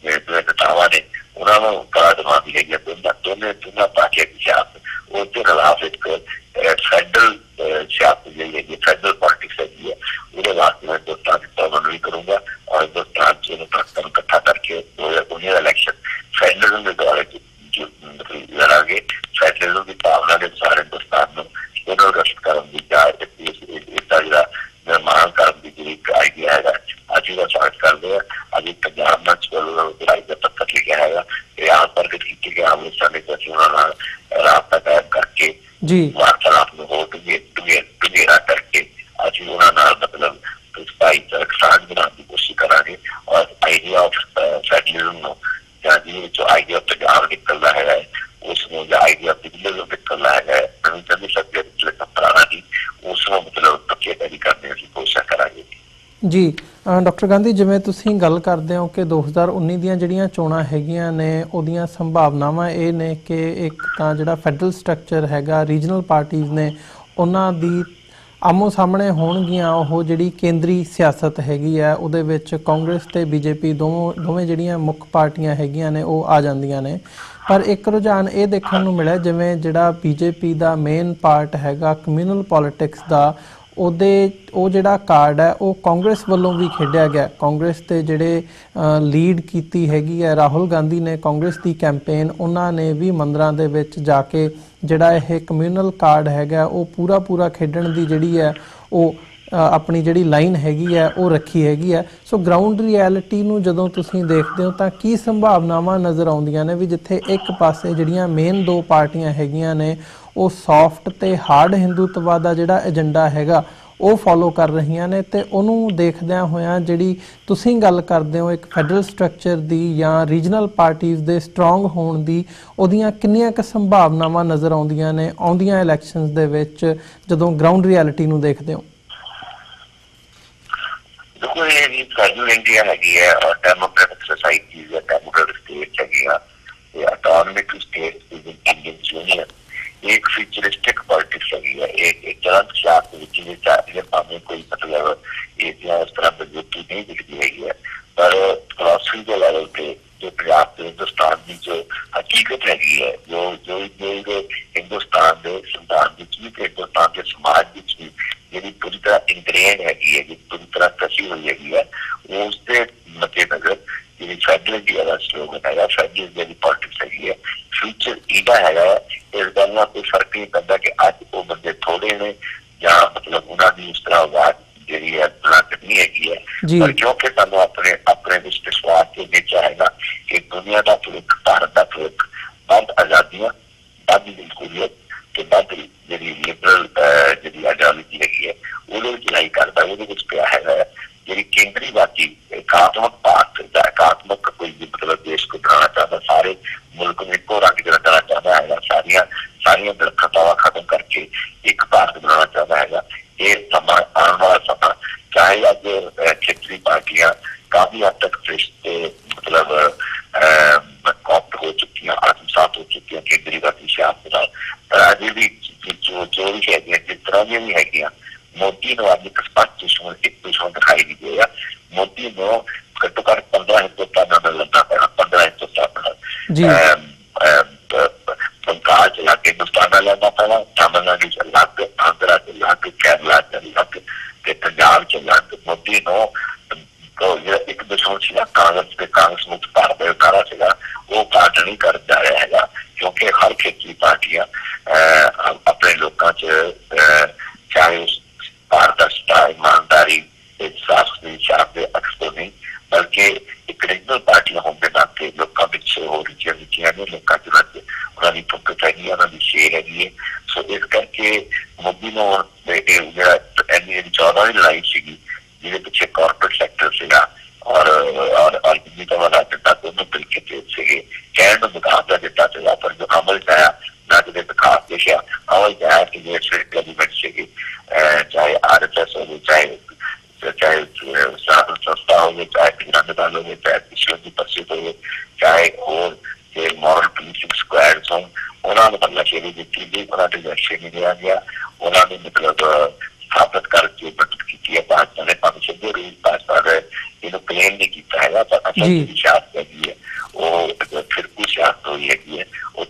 [SPEAKER 2] ਨੇਤਾਵਾਂ ਨੇ ਉਹਨਾਂ ਨੂੰ ਕਲਾ ਦਿਮਾਗੀ ਹੈਗੀ ਹੈ। ਦੋਨਾਂ ਪਾਰਟੀਆਂ ਦੀ ਸਿਆਸਤ ਉਹਦੇ ਖਿਲਾਫ ਇੱਕ ਫੈਡਰਲ ਸਿਆਸਤ ਜਿਹੜੀ ਹੈਗੀ, ਫੈਡਰਲ ਪੋਲਿਟਿਕਸ ਹੈਗੀ ਹੈ, ਉਹਦੇ ਵਾਸਤੇ ਮੈਂ ਹਿੰਦੁਸਤਾਨ ਦੀ ਪਾਬੰਦੀ ਵੀ ਕਰੂੰਗਾ ਔਰ ਹਿੰਦੁਸਤਾਨ ਚ ਇਹਨੂੰ ਤਾਕਤਾਂ ਨੂੰ ਇਕੱਠਾ ਕਰਕੇ 2019 ਦਾ ਇਲੈਕਸ਼ਨ ਫੈਡਰਲਿਜ਼ਮ ਦੇ ਦੁਆਰਾ ਲੜਾਂਗੇ। ਫੈਡਰਲਿਜ਼ਮ ਦੀ ਭਾਵਨਾ ਦੇ ਅਨੁਸਾਰ ਹਿੰਦੁਸਤਾਨ ਨੂੰ ਪੁਨਰਗਠਿਤ ਕਰਨ ਦੀ ਜਾਂ ਇਸਦਾ ਜਿਹੜਾ ਨਿਰਮਾਣ ਕਰਨ ਦੀ ਜਿਹੜੀ ਇੱਕ ਆਈਡੀਆ ਹੈਗਾ, ਅੱਜ ਇਹਦਾ ਸਵਾਗਤ ਕਰਦੇ ਹਾਂ। ਅੱਜ ਪੰਜਾਬ ਮੰਚ कि अमृतसर में ਅਸੀਂ ਉਹਨਾਂ ਨਾਲ ਰਾਬਤਾ ਕਾਇਮ ਕਰਕੇ
[SPEAKER 1] ਜੀ
[SPEAKER 2] ਵਾਰਤਾਲਾਪ ਨੂੰ ਹੋਰ ਡੂੰਘੇਰਾ ਕਰਕੇ ਅਸੀਂ ਉਹਨਾਂ ਨਾਲ ਮਤਲਬ ਭਾਈਚਾਰਕ ਸਾਂਝ ਬਣਾਉਣ ਦੀ ਕੋਸ਼ਿਸ਼ ਕਰਾਂਗੇ। ਔਰ ਆਈਡੀਆ ਆਫ ਫੈਡਰਲਿਜ਼ਮ ਨੂੰ ਜਾਂ ਜਿਹਦੇ ਵਿੱਚੋਂ ਆਈਡੀਆ ਆਫ ਪੰਜਾਬ ਨਿਕਲਦਾ ਹੈਗਾ ਉਸ ਨੂੰ ਜਾਂ ਆਈਡੀਆ ਆਫ ਫੈਡਰਲਿਜ਼ਮ ਨਿਕਲਦਾ ਹੈਗਾ ਨਵੀਂ ਨਵੀਂ ਸਬਜੈਕਟ ਜਿਹੜਾ ਪੁਰਾਣਾ ਜੀ ਉਸ ਨੂੰ ਮਤਲਬ ਪੱਕੇਦਾਰੀ ਕਰਨ ਦੀ ਕੋਸ਼ਿਸ਼ ਕਰਾਂਗੇ।
[SPEAKER 1] ਜੀ ਡਾਕਟਰ ਗਾਂਧੀ, ਜਿਵੇਂ ਤੁਸੀਂ ਗੱਲ ਕਰਦੇ ਹੋ ਕਿ 2019 ਦੀਆਂ ਜਿਹੜੀਆਂ ਚੋਣਾਂ ਹੈਗੀਆਂ ਨੇ ਉਹਦੀਆਂ ਸੰਭਾਵਨਾਵਾਂ ਇਹ ਨੇ ਕਿ ਇੱਕ ਤਾਂ ਜਿਹੜਾ ਫੈਡਰਲ ਸਟਰਕਚਰ ਹੈਗਾ, ਰੀਜਨਲ ਪਾਰਟੀਜ਼ ਨੇ ਉਹਨਾਂ ਦੀ ਆਮੋ ਸਾਹਮਣੇ ਹੋਣਗੀਆਂ। ਉਹ ਜਿਹੜੀ ਕੇਂਦਰੀ ਸਿਆਸਤ ਹੈਗੀ ਹੈ ਉਹਦੇ ਵਿੱਚ ਕਾਂਗਰਸ ਤੇ ਬੀਜੇਪੀ ਦੋਵੇਂ ਜਿਹੜੀਆਂ ਮੁੱਖ ਪਾਰਟੀਆਂ ਹੈਗੀਆਂ ਨੇ ਉਹ ਆ ਜਾਂਦੀਆਂ ਨੇ। ਪਰ ਇੱਕ ਰੁਝਾਨ ਇਹ ਦੇਖਣ ਨੂੰ ਮਿਲਿਆ ਜਿਵੇਂ ਜਿਹੜਾ ਬੀਜੇਪੀ ਦਾ ਮੇਨ ਪਾਰਟ ਹੈਗਾ ਕਮਿਊਨਲ ਪੋਲਿਟਿਕਸ ਦਾ, ਉਹ ਜਿਹੜਾ ਕਾਰਡ ਹੈ ਉਹ ਕਾਂਗਰਸ ਵੱਲੋਂ ਵੀ ਖੇਡਿਆ ਗਿਆ। ਕਾਂਗਰਸ ਤੇ ਜਿਹੜੇ ਲੀਡ ਕੀਤੀ ਹੈਗੀ ਹੈ ਰਾਹੁਲ ਗਾਂਧੀ ਨੇ ਕਾਂਗਰਸ ਦੀ ਕੈਂਪੇਨ, ਉਹਨਾਂ ਨੇ ਵੀ ਮੰਦਰਾਂ ਦੇ ਵਿੱਚ ਜਾ ਕੇ ਜਿਹੜਾ ਇਹ ਕਮਿਊਨਲ ਕਾਰਡ ਹੈਗਾ ਉਹ ਪੂਰਾ ਖੇਡਣ ਦੀ ਜਿਹੜੀ ਹੈ ਉਹ ਆਪਣੀ ਜਿਹੜੀ ਲਾਈਨ ਹੈਗੀ ਹੈ ਉਹ ਰੱਖੀ ਹੈਗੀ ਹੈ। ਸੋ ਗਰਾਊਂਡ ਰਿਐਲਿਟੀ ਨੂੰ ਜਦੋਂ ਤੁਸੀਂ ਦੇਖਦੇ ਹੋ ਤਾਂ ਕੀ ਸੰਭਾਵਨਾਵਾਂ ਨਜ਼ਰ ਆਉਂਦੀਆਂ ਨੇ ਵੀ ਜਿੱਥੇ ਇੱਕ ਪਾਸੇ ਜਿਹੜੀਆਂ ਮੇਨ ਦੋ ਪਾਰਟੀਆਂ ਹੈਗੀਆਂ ਨੇ ਉਹ ਸੌਫਟ ਤੇ ਹਾਰਡ ਹਿੰਦੂਤਵਾ ਦਾ ਜਿਹੜਾ ਏਜੰਡਾ ਹੈਗਾ ਉਹ ਫੋਲੋ ਕਰ ਰਹੀਆਂ ਨੇ, ਤੇ ਉਹਨੂੰ ਦੇਖਦਿਆਂ ਹੋਇਆਂ ਜਿਹੜੀ ਤੁਸੀਂ ਗੱਲ ਕਰਦੇ ਹੋ ਇੱਕ ਫੈਡਰਲ ਸਟਰਕਚਰ ਦੀ ਜਾਂ ਰੀਜਨਲ ਪਾਰਟੀਜ਼ ਦੇ ਸਟਰੋਂਗ ਹੋਣ ਦੀ, ਉਹਦੀਆਂ ਕਿੰਨੀਆਂ ਕੁ ਸੰਭਾਵਨਾਵਾਂ ਨਜ਼ਰ ਆਉਂਦੀਆਂ ਨੇ ਆਉਂਦੀਆਂ ਇਲੈਕਸ਼ਨਸ ਦੇ ਵਿੱਚ ਜਦੋਂ ਗਰਾਊਂਡ ਰਿਐਲਿਟੀ ਨੂੰ ਦੇਖਦੇ ਹੋ?
[SPEAKER 2] देखो ये फेडरल इंडिया हैगी है और डेमोक्रेटिक सोसाइटी है, डेमोक्रेटिक स्टेट हैगी है, ये autonomic state is Indian union, एक फ्यूचरिस्टिक पॉलिटिक्स हैगी है, एक जलन सियासत विच ये चाहे भावें कोई मतलब ये इस तरह बजूती नहीं दिखती हैगी है, पर फिलॉसफी के लेवल पे जो पंजाब के हिंदुस्तान की जो हकीकत हैगी है, जो हिंदुस्तान के संविधान विच भी हिंदुस्तान के समाज विच भी ਜਿਹੜੀ ਪੂਰੀ ਤਰ੍ਹਾਂ ਇੰਗਰੇਨ ਹੈਗੀ ਹੈ, ਜਿਹੜੀ ਪੂਰੀ ਤਰ੍ਹਾਂ ਕਸੀ ਹੋਈ ਹੈਗੀ ਹੈ, ਉਸ ਦੇ ਮੱਦੇਨਜ਼ਰ ਜਿਹੜੀ ਫੈਡਰਲ ਇੰਡੀਆ ਦਾ ਸਲੋਗਨ ਹੈਗਾ, ਫੈਡਰਲ ਇੰਡੀਆ ਦੀ ਪੋਲਿਟਿਕਸ ਹੈਗੀ ਹੈ, ਫਿਊਚਰ ਇਹਦਾ ਹੈਗਾ। ਇਸ ਗੱਲ ਨਾਲ ਕੋਈ ਫਰਕ ਨਹੀਂ ਪੈਂਦਾ ਕਿ ਅੱਜ ਉਹ ਬੰਦੇ ਥੋੜੇ ਨੇ ਜਾਂ ਮਤਲਬ ਉਹਨਾਂ ਦੀ ਉਸ ਤਰ੍ਹਾਂ ਆਵਾਜ਼ ਜਿਹੜੀ ਹੈ ਬੁਲੰਦ ਨਹੀਂ ਹੈਗੀ ਹੈ, ਪਰ ਕਿਉਂਕਿ ਸਾਨੂੰ ਆਪਣੇ ਵਿੱਚ ਵਿਸ਼ਵਾਸ ਤੇ ਨਿਚਾ ਹੈਗਾ ਕਿ ਦੁਨੀਆ ਦਾ ਭਵਿੱਖ, ਭਾਰਤ ਦਾ ਭਵਿੱਖ ਵੱਧ ਆਜ਼ਾਦੀਆਂ, ਵੱਧ ਮਕਬੂਲੀਅਤ ਤੇ ਵੱਧ ਜਿਹੜੀ ਲਿਬਰਲ ਜਿਹੜੀ ਆਜ਼ਾਦੀ ਹੈਗੀ ਹੈ ਉਹਦੇ ਵਿੱਚ ਲੜਾਈ ਕਰਦਾ, ਉਹਦੇ ਵਿੱਚ ਪਿਆ ਹੈਗਾ। ਜਿਹੜੀ ਕੇਂਦਰੀਵਾਦੀ ਇਕਾਤਮਕ ਭਾਰਤ ਦਾ ਇਕਾਤਮਕ ਕੋਈ ਵੀ ਮਤਲਬ ਦੇਸ਼ को बनाना चाहता, सारे मुल्क में ਇੱਕੋ रंग ਜਿਹੜਾ करना चाहता हैगा, ਸਾਰੀਆਂ ਦਰਖਤਾਵਾਂ खत्म करके एक भारत बनाना चाहता हैगा। ये समा आने वाला समा चाहे ਅੱਜ ਖੇਤਰੀ ਪਾਰਟੀਆਂ काफी हद तक मतलब कॉप्ट हो चुकी हैं, आत्मसात हो चुकी हैं केंद्रीवादी सियासत ਨਾਲ, पर अजे भी जो भी हैगियां जिस तरह ਦੀਆਂ ਵੀ ਹੈਗੀਆਂ मोदी ਨੂੰ ਅੱਜ ਇੱਕ ਸਪਸ਼ਟ ਦੁਸ਼ਮਣ ਦਿਖਾਈ ਨਹੀਂ ਦੇ ਰਿਹਾ। मोदी ਨੂੰ ਘੱਟੋ ਘੱਟ 15 ਹਿੰਦੁਸਤਾਨ ਨਾਲ ਲੜਨਾ ਪੈਣਾ, 15 ਹਿੰਦੁਸਤਾਨ ਬੰਗਾਲ ਚ ਲੱਗ ਕੇ ਹਿੰਦੁਸਤਾਨ ਨਾਲ ਲੜਨਾ ਪੈਣਾ, ਤਾਮਿਲਨਾਡੂ ਚ ਲੱਗ, ਆਂਧਰਾ ਚ ਲੱਗ, ਕੇਰਲਾ ਚ ਲੱਗ ਤੇ ਪੰਜਾਬ ਚ ਲੱਗ। मोदी ਨੂੰ ਜਿਹੜਾ ਇੱਕ ਦੁਸ਼ਮਣ ਸੀਗਾ ਕਾਂਗਰਸ ਤੇ ਕਾਂਗਰਸ ਮੁਕਤ ਭਾਰਤ ਦਾ ਕਾਰਾ ਸੀਗਾ ਉਹ ਕਾਟ ਨਹੀਂ ਕਰ ਜਾ ਰਿਹਾ ਹੈਗਾ, ਕਿਉਂਕਿ ਹਰ ਖੇਤਰੀ ਪਾਰਟੀਆਂ ਆਪਣੇ ਲੋਕਾਂ ਚ ਚਾਹੇ ਭਾਰਤ ਦਾ ਇਮਾਨਦਾਰੀ ਸਾਫ ਦੇ ਅਕਸਰ ਨਹੀਂ ਬਲਕਿ ਇੱਕ ਰੀਜਨਲ ਪਾਰਟੀਆਂ ਹੋਣ ਦੇ ਨਾਤੇ ਲੋਕਾਂ ਵਿੱਚ ਹੋ ਰੁਚੀਆਂ ਨੇ, ਲੋਕਾਂ ਚ ਉਹਨਾਂ ਦੀ ਫੁਕਤ ਹੈਗੀ, ਉਹਨਾਂ ਦੀ ਸ਼ੇਰ ਹੈਗੀ ਹੈ। ਸੋ ਇਸ ਕਰਕੇ ਮੋਦੀ ਨੂੰ ਜਿਹੜਾ ਇੰਨੀ 14 ਦੀ ਲੜਾਈ ਸੀਗੀ ਜਿਹਦੇ ਪਿੱਛੇ ਕਾਰਪੋਰੇਟ ਸੈਕਟਰ ਸੀਗਾ ਔਰ ਦਿੱਲੀ ਦਾ ਵਾਲਾ ਦਿੱਤਾ, ਦੋਨੋਂ ਤਰੀਕੇ ਤੇ ਸੀਗੇ। ਕਹਿਣ ਨੂੰ ਵਿਕਾਸ ਦਾ ਦਿੱਤਾ ਸੀਗਾ, ਪਰ ਜੋ ਅਮਲ ਚ ਆਇਆ ਨਾ ਕਿਤੇ ਵਿਕਾਸ ਦੇਖਿਆ, ਅਮਲ ਚ ਆਇਆ ਕਿ ਜਿਹੜੇ ਸਟੇਟ ਗਵਰਨਮੈਂਟ ਸੀਗੀ, ਚਾਹੇ RSS ਹੋਵੇ, ਚਾਹੇ ਸਾਧਨ ਸੰਸਥਾ ਹੋਵੇ, ਚਾਹੇ ਕਿਸਾਨ ਦਲ ਹੋਵੇ, ਚਾਹੇ ਪਿਛਲੇ ਦੀ ਪ੍ਰਸਿੱਧ ਹੋਵੇ, ਚਾਹੇ ਹੋਰ ਜੇ ਮੋਰਲ ਪੁਲਿਸਿੰਗ ਸਕੁਐਡਸ ਹੋਣ, ਉਹਨਾਂ ਨੂੰ ਨਸ਼ੇੜੀ ਦਿੱਤੀ ਗਈ, ਉਹਨਾਂ ਤੇ ਨਸ਼ੇ ਨਹੀਂ ਲਿਆ ਗਿਆ, ਉਹਨਾਂ ਨੇ ਮਤਲਬ ਸਥਾਪਿਤ ਕਰਕੇ ਬਚਤ ਕੀਤੀ ਹੈ। ਭਾਜਪਾ ਨੇ ਭਾਵੇਂ ਸਿੱਧੇ ਰੂਪ ਭਾਜਪਾ ਨੇ ਇਹਨੂੰ ਕਲੇਮ ਨਹੀਂ ਕੀਤਾ ਹੈਗਾ, ਪਰ ਅਸਲ ਜਿਹੜੀ ਸਿਆਸਤ ਹੈਗੀ ਹੈ ਉਹ ਫਿਰਕੂ ਸਿਆਸਤ ਹੋਈ ਹੈਗੀ ਹੈ, ਉਹ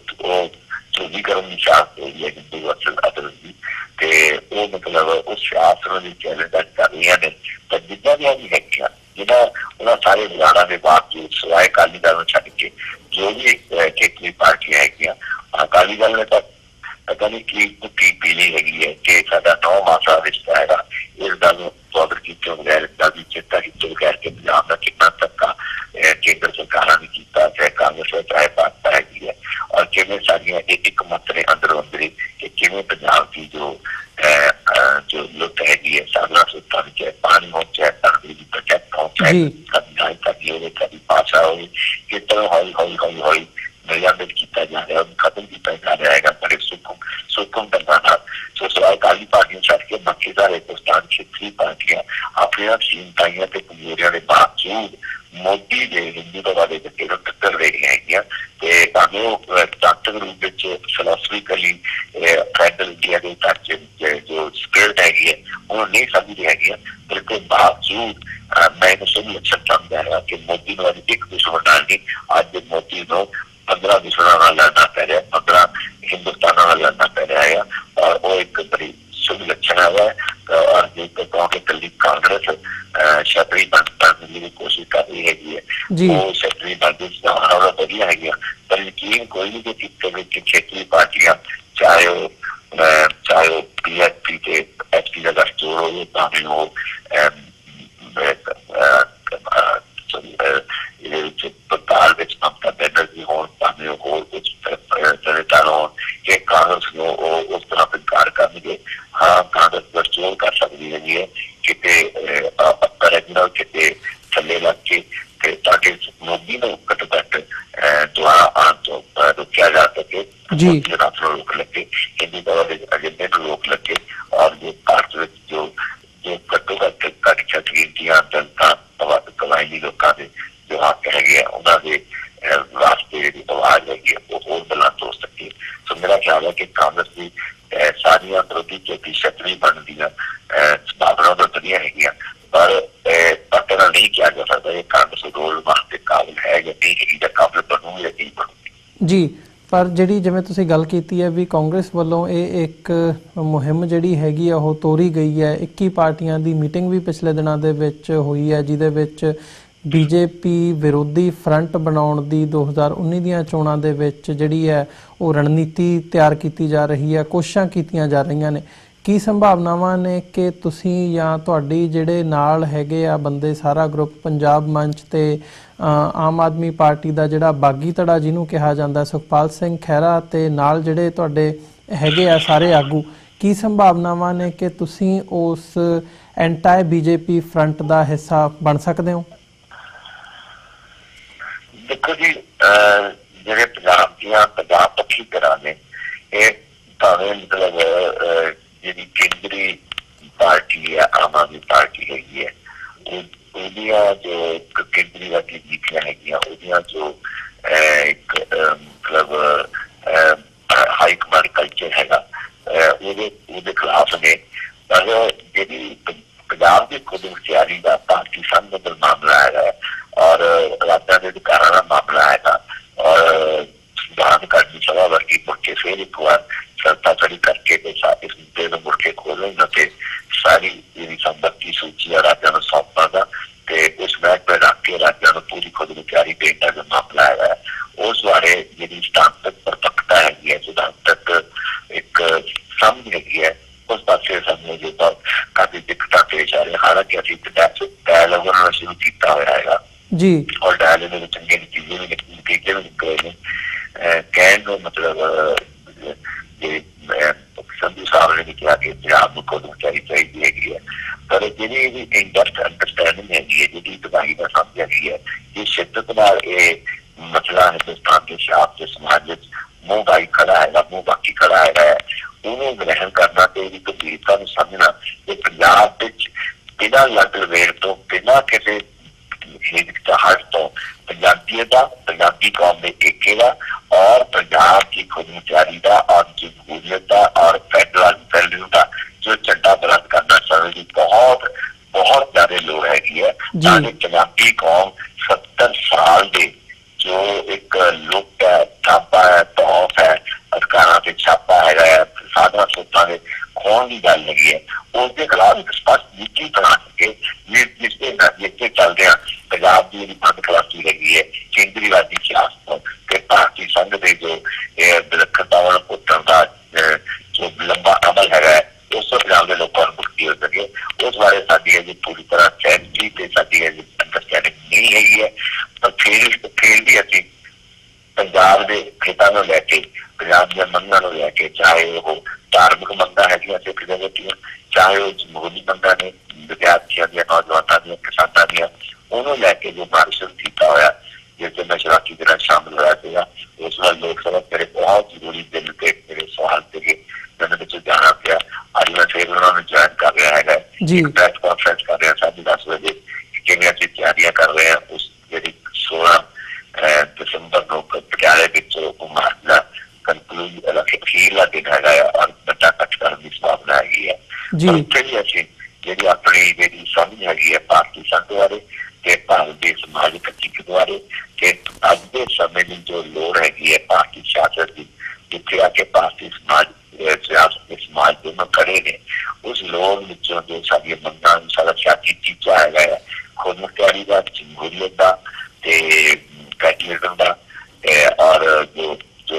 [SPEAKER 2] ਚੋਰੀਕਰਨ ਦੀ ਸਿਆਸਤ ਹੋਈ ਹੈ ਹਿੰਦੂ ਅਸਲ ਦੀ, ਤੇ ਉਹ ਮਤਲਬ ਉਸ ਸਿਆਸਤ ਨੂੰ ਚੈਲੰਜ ਕਰ ਰਹੀਆਂ ਨੇ। ਪਰ ਜਿੱਦਾਂ ਦੀਆਂ ਵੀ ਹੈਗੀਆਂ ਜਿਹਨਾਂ ਉਹਨਾਂ ਸਾਰੇ ਵਿਗਾੜਾਂ ਦੇ ਬਾਵਜੂਦ ਸਿਵਾਏ ਅਕਾਲੀ ਦਲ ਨੂੰ ਛੱਡ ਕੇ ਜੋ ਵੀ ਖੇਤਰੀ ਪਾਰਟੀਆਂ ਹੈਗੀਆਂ, ਅਕਾਲੀ ਦਲ ਨੇ ਤਾਂ ਪਤਾ ਨਹੀਂ ਕੀ ਕੁੱਤੀ ਪੀਲੀ ਹੈਗੀ ਹੈ ਕਿ ਸਾਡਾ 9 ਮਾਸਾ ਰਿਸ਼ਤਾ ਹੈਗਾ, ਇਸ ਗੱਲ ਨੂੰ ਸਵਾਗਤ ਕੀਤੇ ਬਗੈਰ, ਇਸ ਗੱਲ ਦੀ ਚਿੰਤਾ ਕੀਤੇ ਬਗੈਰ ਕਿ ਪੰਜਾਬ ਦਾ ਕਿੰਨਾ ਧੱਕਾ ਕੇਂਦਰ ਸਰਕਾਰਾਂ ਨੇ ਕੀਤਾ, ਚਾਹੇ ਕਾਂਗਰਸ ਹੈ ਚਾਹੇ ਭਾਜਪਾ ਹੈਗੀ ਹੈ। जिवें सारियां एक मत ने अंदरों अंदरी कि किवें पंजाब की जो लुट हैगी है साधना सुल्तान हो चाहे पानी हो चाहे धरती की प्रोजेक्ट हो चाहे कभी भाषा हो किस तरह हौली हौली हौली हौली निर्यात किया जा रहा है खत्म किया जा रहा है बड़े सुखम ढंगा सो सिवाय अकाली पार्टियां छड़ के बाकी सारे हिंदुस्तान क्षेत्रीय पार्टियां अपनी सीमताइयां ते कमजोरियां के बावजूद मोदी के हिंदुत्व के झंडे को टक्कर दे रही है भावें वो ताकत रूप फिलोसफिकली फेडरल इंडिया के तक जो स्पिरिट हैगी है उन्होंने नहीं समझ हैगी पर इसके बावजूद मैं सही लक्षण समझा रहा कि मोदी ने अभी एक दुश्मन डाल नहीं अज मोदी को 15 दुश्मनों लड़ना पै रहा 15 हिंदुस्तान लड़ना पै रहा है और वो एक बड़ी शुभ लक्षण है और कहो कि कल कांग्रेस छतरी बनने की कोशिश कर रही है वो छतरी बनना वधिया है पर यकीन कोई नहीं कि क्षेत्रीय पार्टियां चाहे वो PSP के SP का गठजोड़ हो भावें वो पड़ताल ममता बनर्जी हो भावें होर कुछ जनता हो कि कांग्रेस को उस तरह इनकार करनगे हाँ कांग्रेस गठजोड़ कर सकती है किते अपर रेजिनल किते थले लग के ताकि मोदी को घट घट दोबारा आने तो रोकया जा सके रोक लगे हिंदी एजेंडे को रोक लगे और जो भारत में जो घट्टो घट घट गिनतियां जनता कमाई लोगों के जो हक है उन्होंने वास्ते जी आवाज हैगी वो होर बुलंद हो सके तो मेरा ख्याल है कि कांग्रेस की सारिया विरोधी चौथी छतरी बनने संभावना तो बड़िया है पर पता नहीं किया जा सकता ये कांग्रेस रोल वास्ते काबिल है या नहीं है काबिल बनूगी या नहीं बनूगी
[SPEAKER 1] जी पर ਜਿਹੜੀ ਜਿਵੇਂ ਤੁਸੀਂ ਗੱਲ ਕੀਤੀ ਹੈ ਵੀ ਕਾਂਗਰਸ ਵੱਲੋਂ ਇਹ ਇੱਕ ਮੁਹਿੰਮ ਜਿਹੜੀ ਹੈਗੀ ਆ ਉਹ ਤੋਰੀ ਗਈ ਹੈ 21 ਪਾਰਟੀਆਂ ਦੀ ਮੀਟਿੰਗ ਵੀ ਪਿਛਲੇ ਦਿਨਾਂ ਦੇ ਵਿੱਚ ਹੋਈ ਹੈ ਜਿਹਦੇ ਵਿੱਚ BJP ਵਿਰੋਧੀ ਫਰੰਟ ਬਣਾਉਣ ਦੀ 2019 ਦੀਆਂ ਚੋਣਾਂ ਦੇ ਵਿੱਚ ਜਿਹੜੀ ਹੈ ਉਹ ਰਣਨੀਤੀ ਤਿਆਰ ਕੀਤੀ ਜਾ ਰਹੀ ਹੈ ਕੋਸ਼ਿਸ਼ਾਂ ਕੀਤੀਆਂ ਜਾ ਰਹੀਆਂ ਨੇ ਕੀ ਸੰਭਾਵਨਾਵਾਂ ਨੇ ਕਿ ਤੁਸੀਂ ਜਾਂ ਤੁਹਾਡੀ ਜਿਹੜੇ ਨਾਲ ਹੈਗੇ ਆ ਬੰਦੇ ਸਾਰਾ ਗਰੁੱਪ ਪੰਜਾਬ ਮੰਚ ਤੇ ਆਮ ਆਦਮੀ ਪਾਰਟੀ ਦਾ ਜਿਹੜਾ ਬਾਗੀ ਧੜਾ ਜਿਹਨੂੰ ਕਿਹਾ ਜਾਂਦਾ ਸੁਖਪਾਲ ਸਿੰਘ ਖਹਿਰਾ ਤੇ ਨਾਲ ਜਿਹੜੇ ਤੁਹਾਡੇ ਹੈਗੇ ਆ ਸਾਰੇ ਆਗੂ ਕੀ ਸੰਭਾਵਨਾਵਾਂ ਨੇ ਕਿ ਤੁਸੀਂ ਉਸ ਐਂਟੀ BJP ਫਰੰਟ ਦਾ ਹਿੱਸਾ ਬਣ ਸਕਦੇ ਹੋ
[SPEAKER 2] देखो जी ਜਿਹੜੇ ਪੰਜਾਬ ਪੱਖੀ ਤਰ੍ਹਾਂ ਨੇ ਇਹ ਭਾਵੇਂ ਮਤਲਬ ਜਿਹੜੀ ਕੇਂਦਰੀ ਪਾਰਟੀ ਹੈ ਆਮ ਆਦਮੀ ਪਾਰਟੀ ਹੈਗੀ ਹੈ ਉਹਦੀਆਂ ਜੋ ਕੇਂਦਰੀ ਵਾਲੀ ਨੀਤੀਆਂ ਹੈਗੀਆਂ ਉਹਦੀਆਂ ਜੋ ਇੱਕ ਮਤਲਬ ਹਾਈ ਕਮਾਂਡ ਕਲਚਰ ਹੈਗਾ ਉਹਦੇ ਖਿਲਾਫ ਨੇ ਪਰ ਜਿਹੜੀ ਪੰਜਾਬ ਦੀ ਖੁਦ ਮੁਖਤਿਆਰੀ ਦਾ ਭਾਰਤੀ ਸੰਘ ਦਾ ਮਾਮਲਾ ਹੈਗਾ और राज्य के अधिकारों का मामला है और संविधान करनी सभा वर्गी मुड़ के फिर एक बार सत्ता खड़ी करके इस मुद्दे को मुड़ के खोलना सारी संपत्ति सूची है राज्यों को सौंपना का उस मैच पर रख के राज्यों को पूरी खुद मुख्तियारी देने का जो मामला है उस बारे जी सिद्धांतक परपक्ता है सिद्धांतक एक समझ हैगी है उस पास समझ जो काफी दिक्कत पेश आ रही हालांकि अभी डायलॉग उन्होंने शुरू किया हुआ है
[SPEAKER 1] जी
[SPEAKER 2] और डायलॉग में चंगे नतीजे भी निकले ने कहने को मतलब संधू साहब ने कहा कि पंजाब को खुद मुख्तियारी चाहिए है पर जी इंडस्ट अंडरस्टैंडिंग हैगी है जी दवाई का समझ हैगी है ये शिद्दत नाल ये मसला हिंदुस्तान के शाप के समाज मुंह बाई खड़ा है मुंह बाकी खड़ा है उन्होंने ग्रहण करना तो गंभीरता समझना कि पंजाब बिना लग लवेड़ तो बिना किसी हट तो पंजाबी कौम के एके का और पंजाब की खुद मुख्तियारी का और जमहूरियत का और फेडरल का जो झंडा बुलंद करना समय की बहुत बहुत ज्यादा लोड़ हैगी है ताकि पंजाबी कौम 70 साल के जो एक लुट है छापा है तौफ है अधिकारों से छापा है साधना सोचा के खोन की गल लगी है उसके खिलाफ एक स्पष्ट नीति बना सके जिसके नतीजे चल रहे हैं पंजाब की बंद खिलाफी लगी है केंद्रीवादी सियासत के भारतीय संघ के जो विलक्षणतावां पुट्टण का जो लंबा अमल है उस पंजाब के लोगों को मुक्ति हो सके उस बारे साडी अजे पूरी तरह सैनिटी ते साडी अजे अंडरस्टैंडिंग नहीं हैगी है पर फिर भी असीं पंजाब के खेतों ਨੂੰ ਲੈ ਕੇ, ਪੰਜਾਬ ਦੀਆਂ ਮੰਗਾਂ ਨੂੰ ਲੈ ਕੇ, ਚਾਹੇ ਉਹ ਧਾਰਮਿਕ ਮੰਗਾਂ ਹੈਗੀਆਂ ਸਿੱਖ ਜਗਤ ਦੀਆਂ, ਚਾਹੇ ਉਹ ਜਮਹੂਰੀ ਮੰਗਾਂ ਨੇ ਵਿਦਿਆਰਥੀਆਂ ਦੀਆਂ, ਨੌਜਵਾਨਾਂ ਦੀਆਂ, ਕਿਸਾਨਾਂ ਦੀਆਂ, ਉਹਨੂੰ ਲੈ ਕੇ ਜੋ ਮਾਰਚ ਕੀਤਾ ਹੋਇਆ ਜਿਸ ਦਿਨ ਮੈਂ ਸ਼ਰਾਰਤੀ ਦੇ ਨਾਲ ਸ਼ਾਮਿਲ ਹੋਇਆ ਸੀਗਾ, ਉਸ ਨਾਲ ਲੋਕ ਸਭਾ ਮੇਰੇ ਬਹੁਤ ਜ਼ਰੂਰੀ ਦਿਲ ਤੇ ਮੇਰੇ ਸਵਾਲ ਸੀਗੇ, ਮੈਨੂੰ ਵਿੱਚ ਜਾਣਾ ਪਿਆ। ਅੱਜ ਮੈਂ ਫਿਰ ਉਹਨਾਂ ਨੂੰ ਜੁਆਇਨ ਕਰ ਰਿਹਾ ਹੈਗਾ, ਪ੍ਰੈਸ ਕਾਨਫਰੰਸ ਕਰ ਰਿਹਾ 10:30 ਵਜੇ, ਕਿਵੇਂ ਅਸੀਂ ਤਿਆਰੀਆਂ ਕਰ ਰਹੇ ਹਾਂ ਉਸ ਜਿਹੜੀ 16 ਦਸੰਬਰ ਨੂੰ ਪਟਿਆਲੇ ਵਿੱਚ ਉਹ ਮਾਰਚ ਦਾ ਅਖੀਰਲਾ ਦਿਨ ਹੈਗਾ ਆ, ਔਰ ਬੱਚਾ ਕੱਟ ਕਰਨ ਦੀ ਸੰਭਾਵਨਾ ਹੈਗੀ ਹੈ। ਉੱਥੇ ਵੀ ਅਸੀਂ ਜਿਹੜੀ ਆਪਣੀ ਜਿਹੜੀ ਸਮਝ ਹੈਗੀ ਹੈ ਭਾਰਤੀ ਸੰਘ ਬਾਰੇ ਤੇ ਭਾਰਤ ਦੇ ਸਮਾਜਿਕ ਹਕੀਕਤ ਬਾਰੇ ਤੇ ਅੱਜ ਦੇ ਸਮੇਂ ਦੀ ਜੋ ਲੋੜ ਹੈਗੀ ਹੈ ਭਾਰਤੀ ਸਿਆਸਤ ਦੀ, ਜਿੱਥੇ ਆ ਕੇ ਭਾਰਤੀ ਸਮਾਜ ਸਮਾਜ ਦੋਨੋਂ ਖੜੇ ਨੇ, ਉਸ ਲੋੜ ਵਿੱਚੋਂ ਜੋ ਸਾਡੀਆਂ ਮੰਗਾਂ, ਸਾਡਾ ਸਿਆਸੀ ਟੀਚਾ ਹੈਗਾ ਹੈ ਖੁਦ ਮੁਖਤਿਆਰੀ ਦਾ, ਜਮਹੂਰੀਅਤ ਦਾ ਤੇ ਕੈਟੀਜ਼ਮ ਦਾ, ਔਰ ਜੋ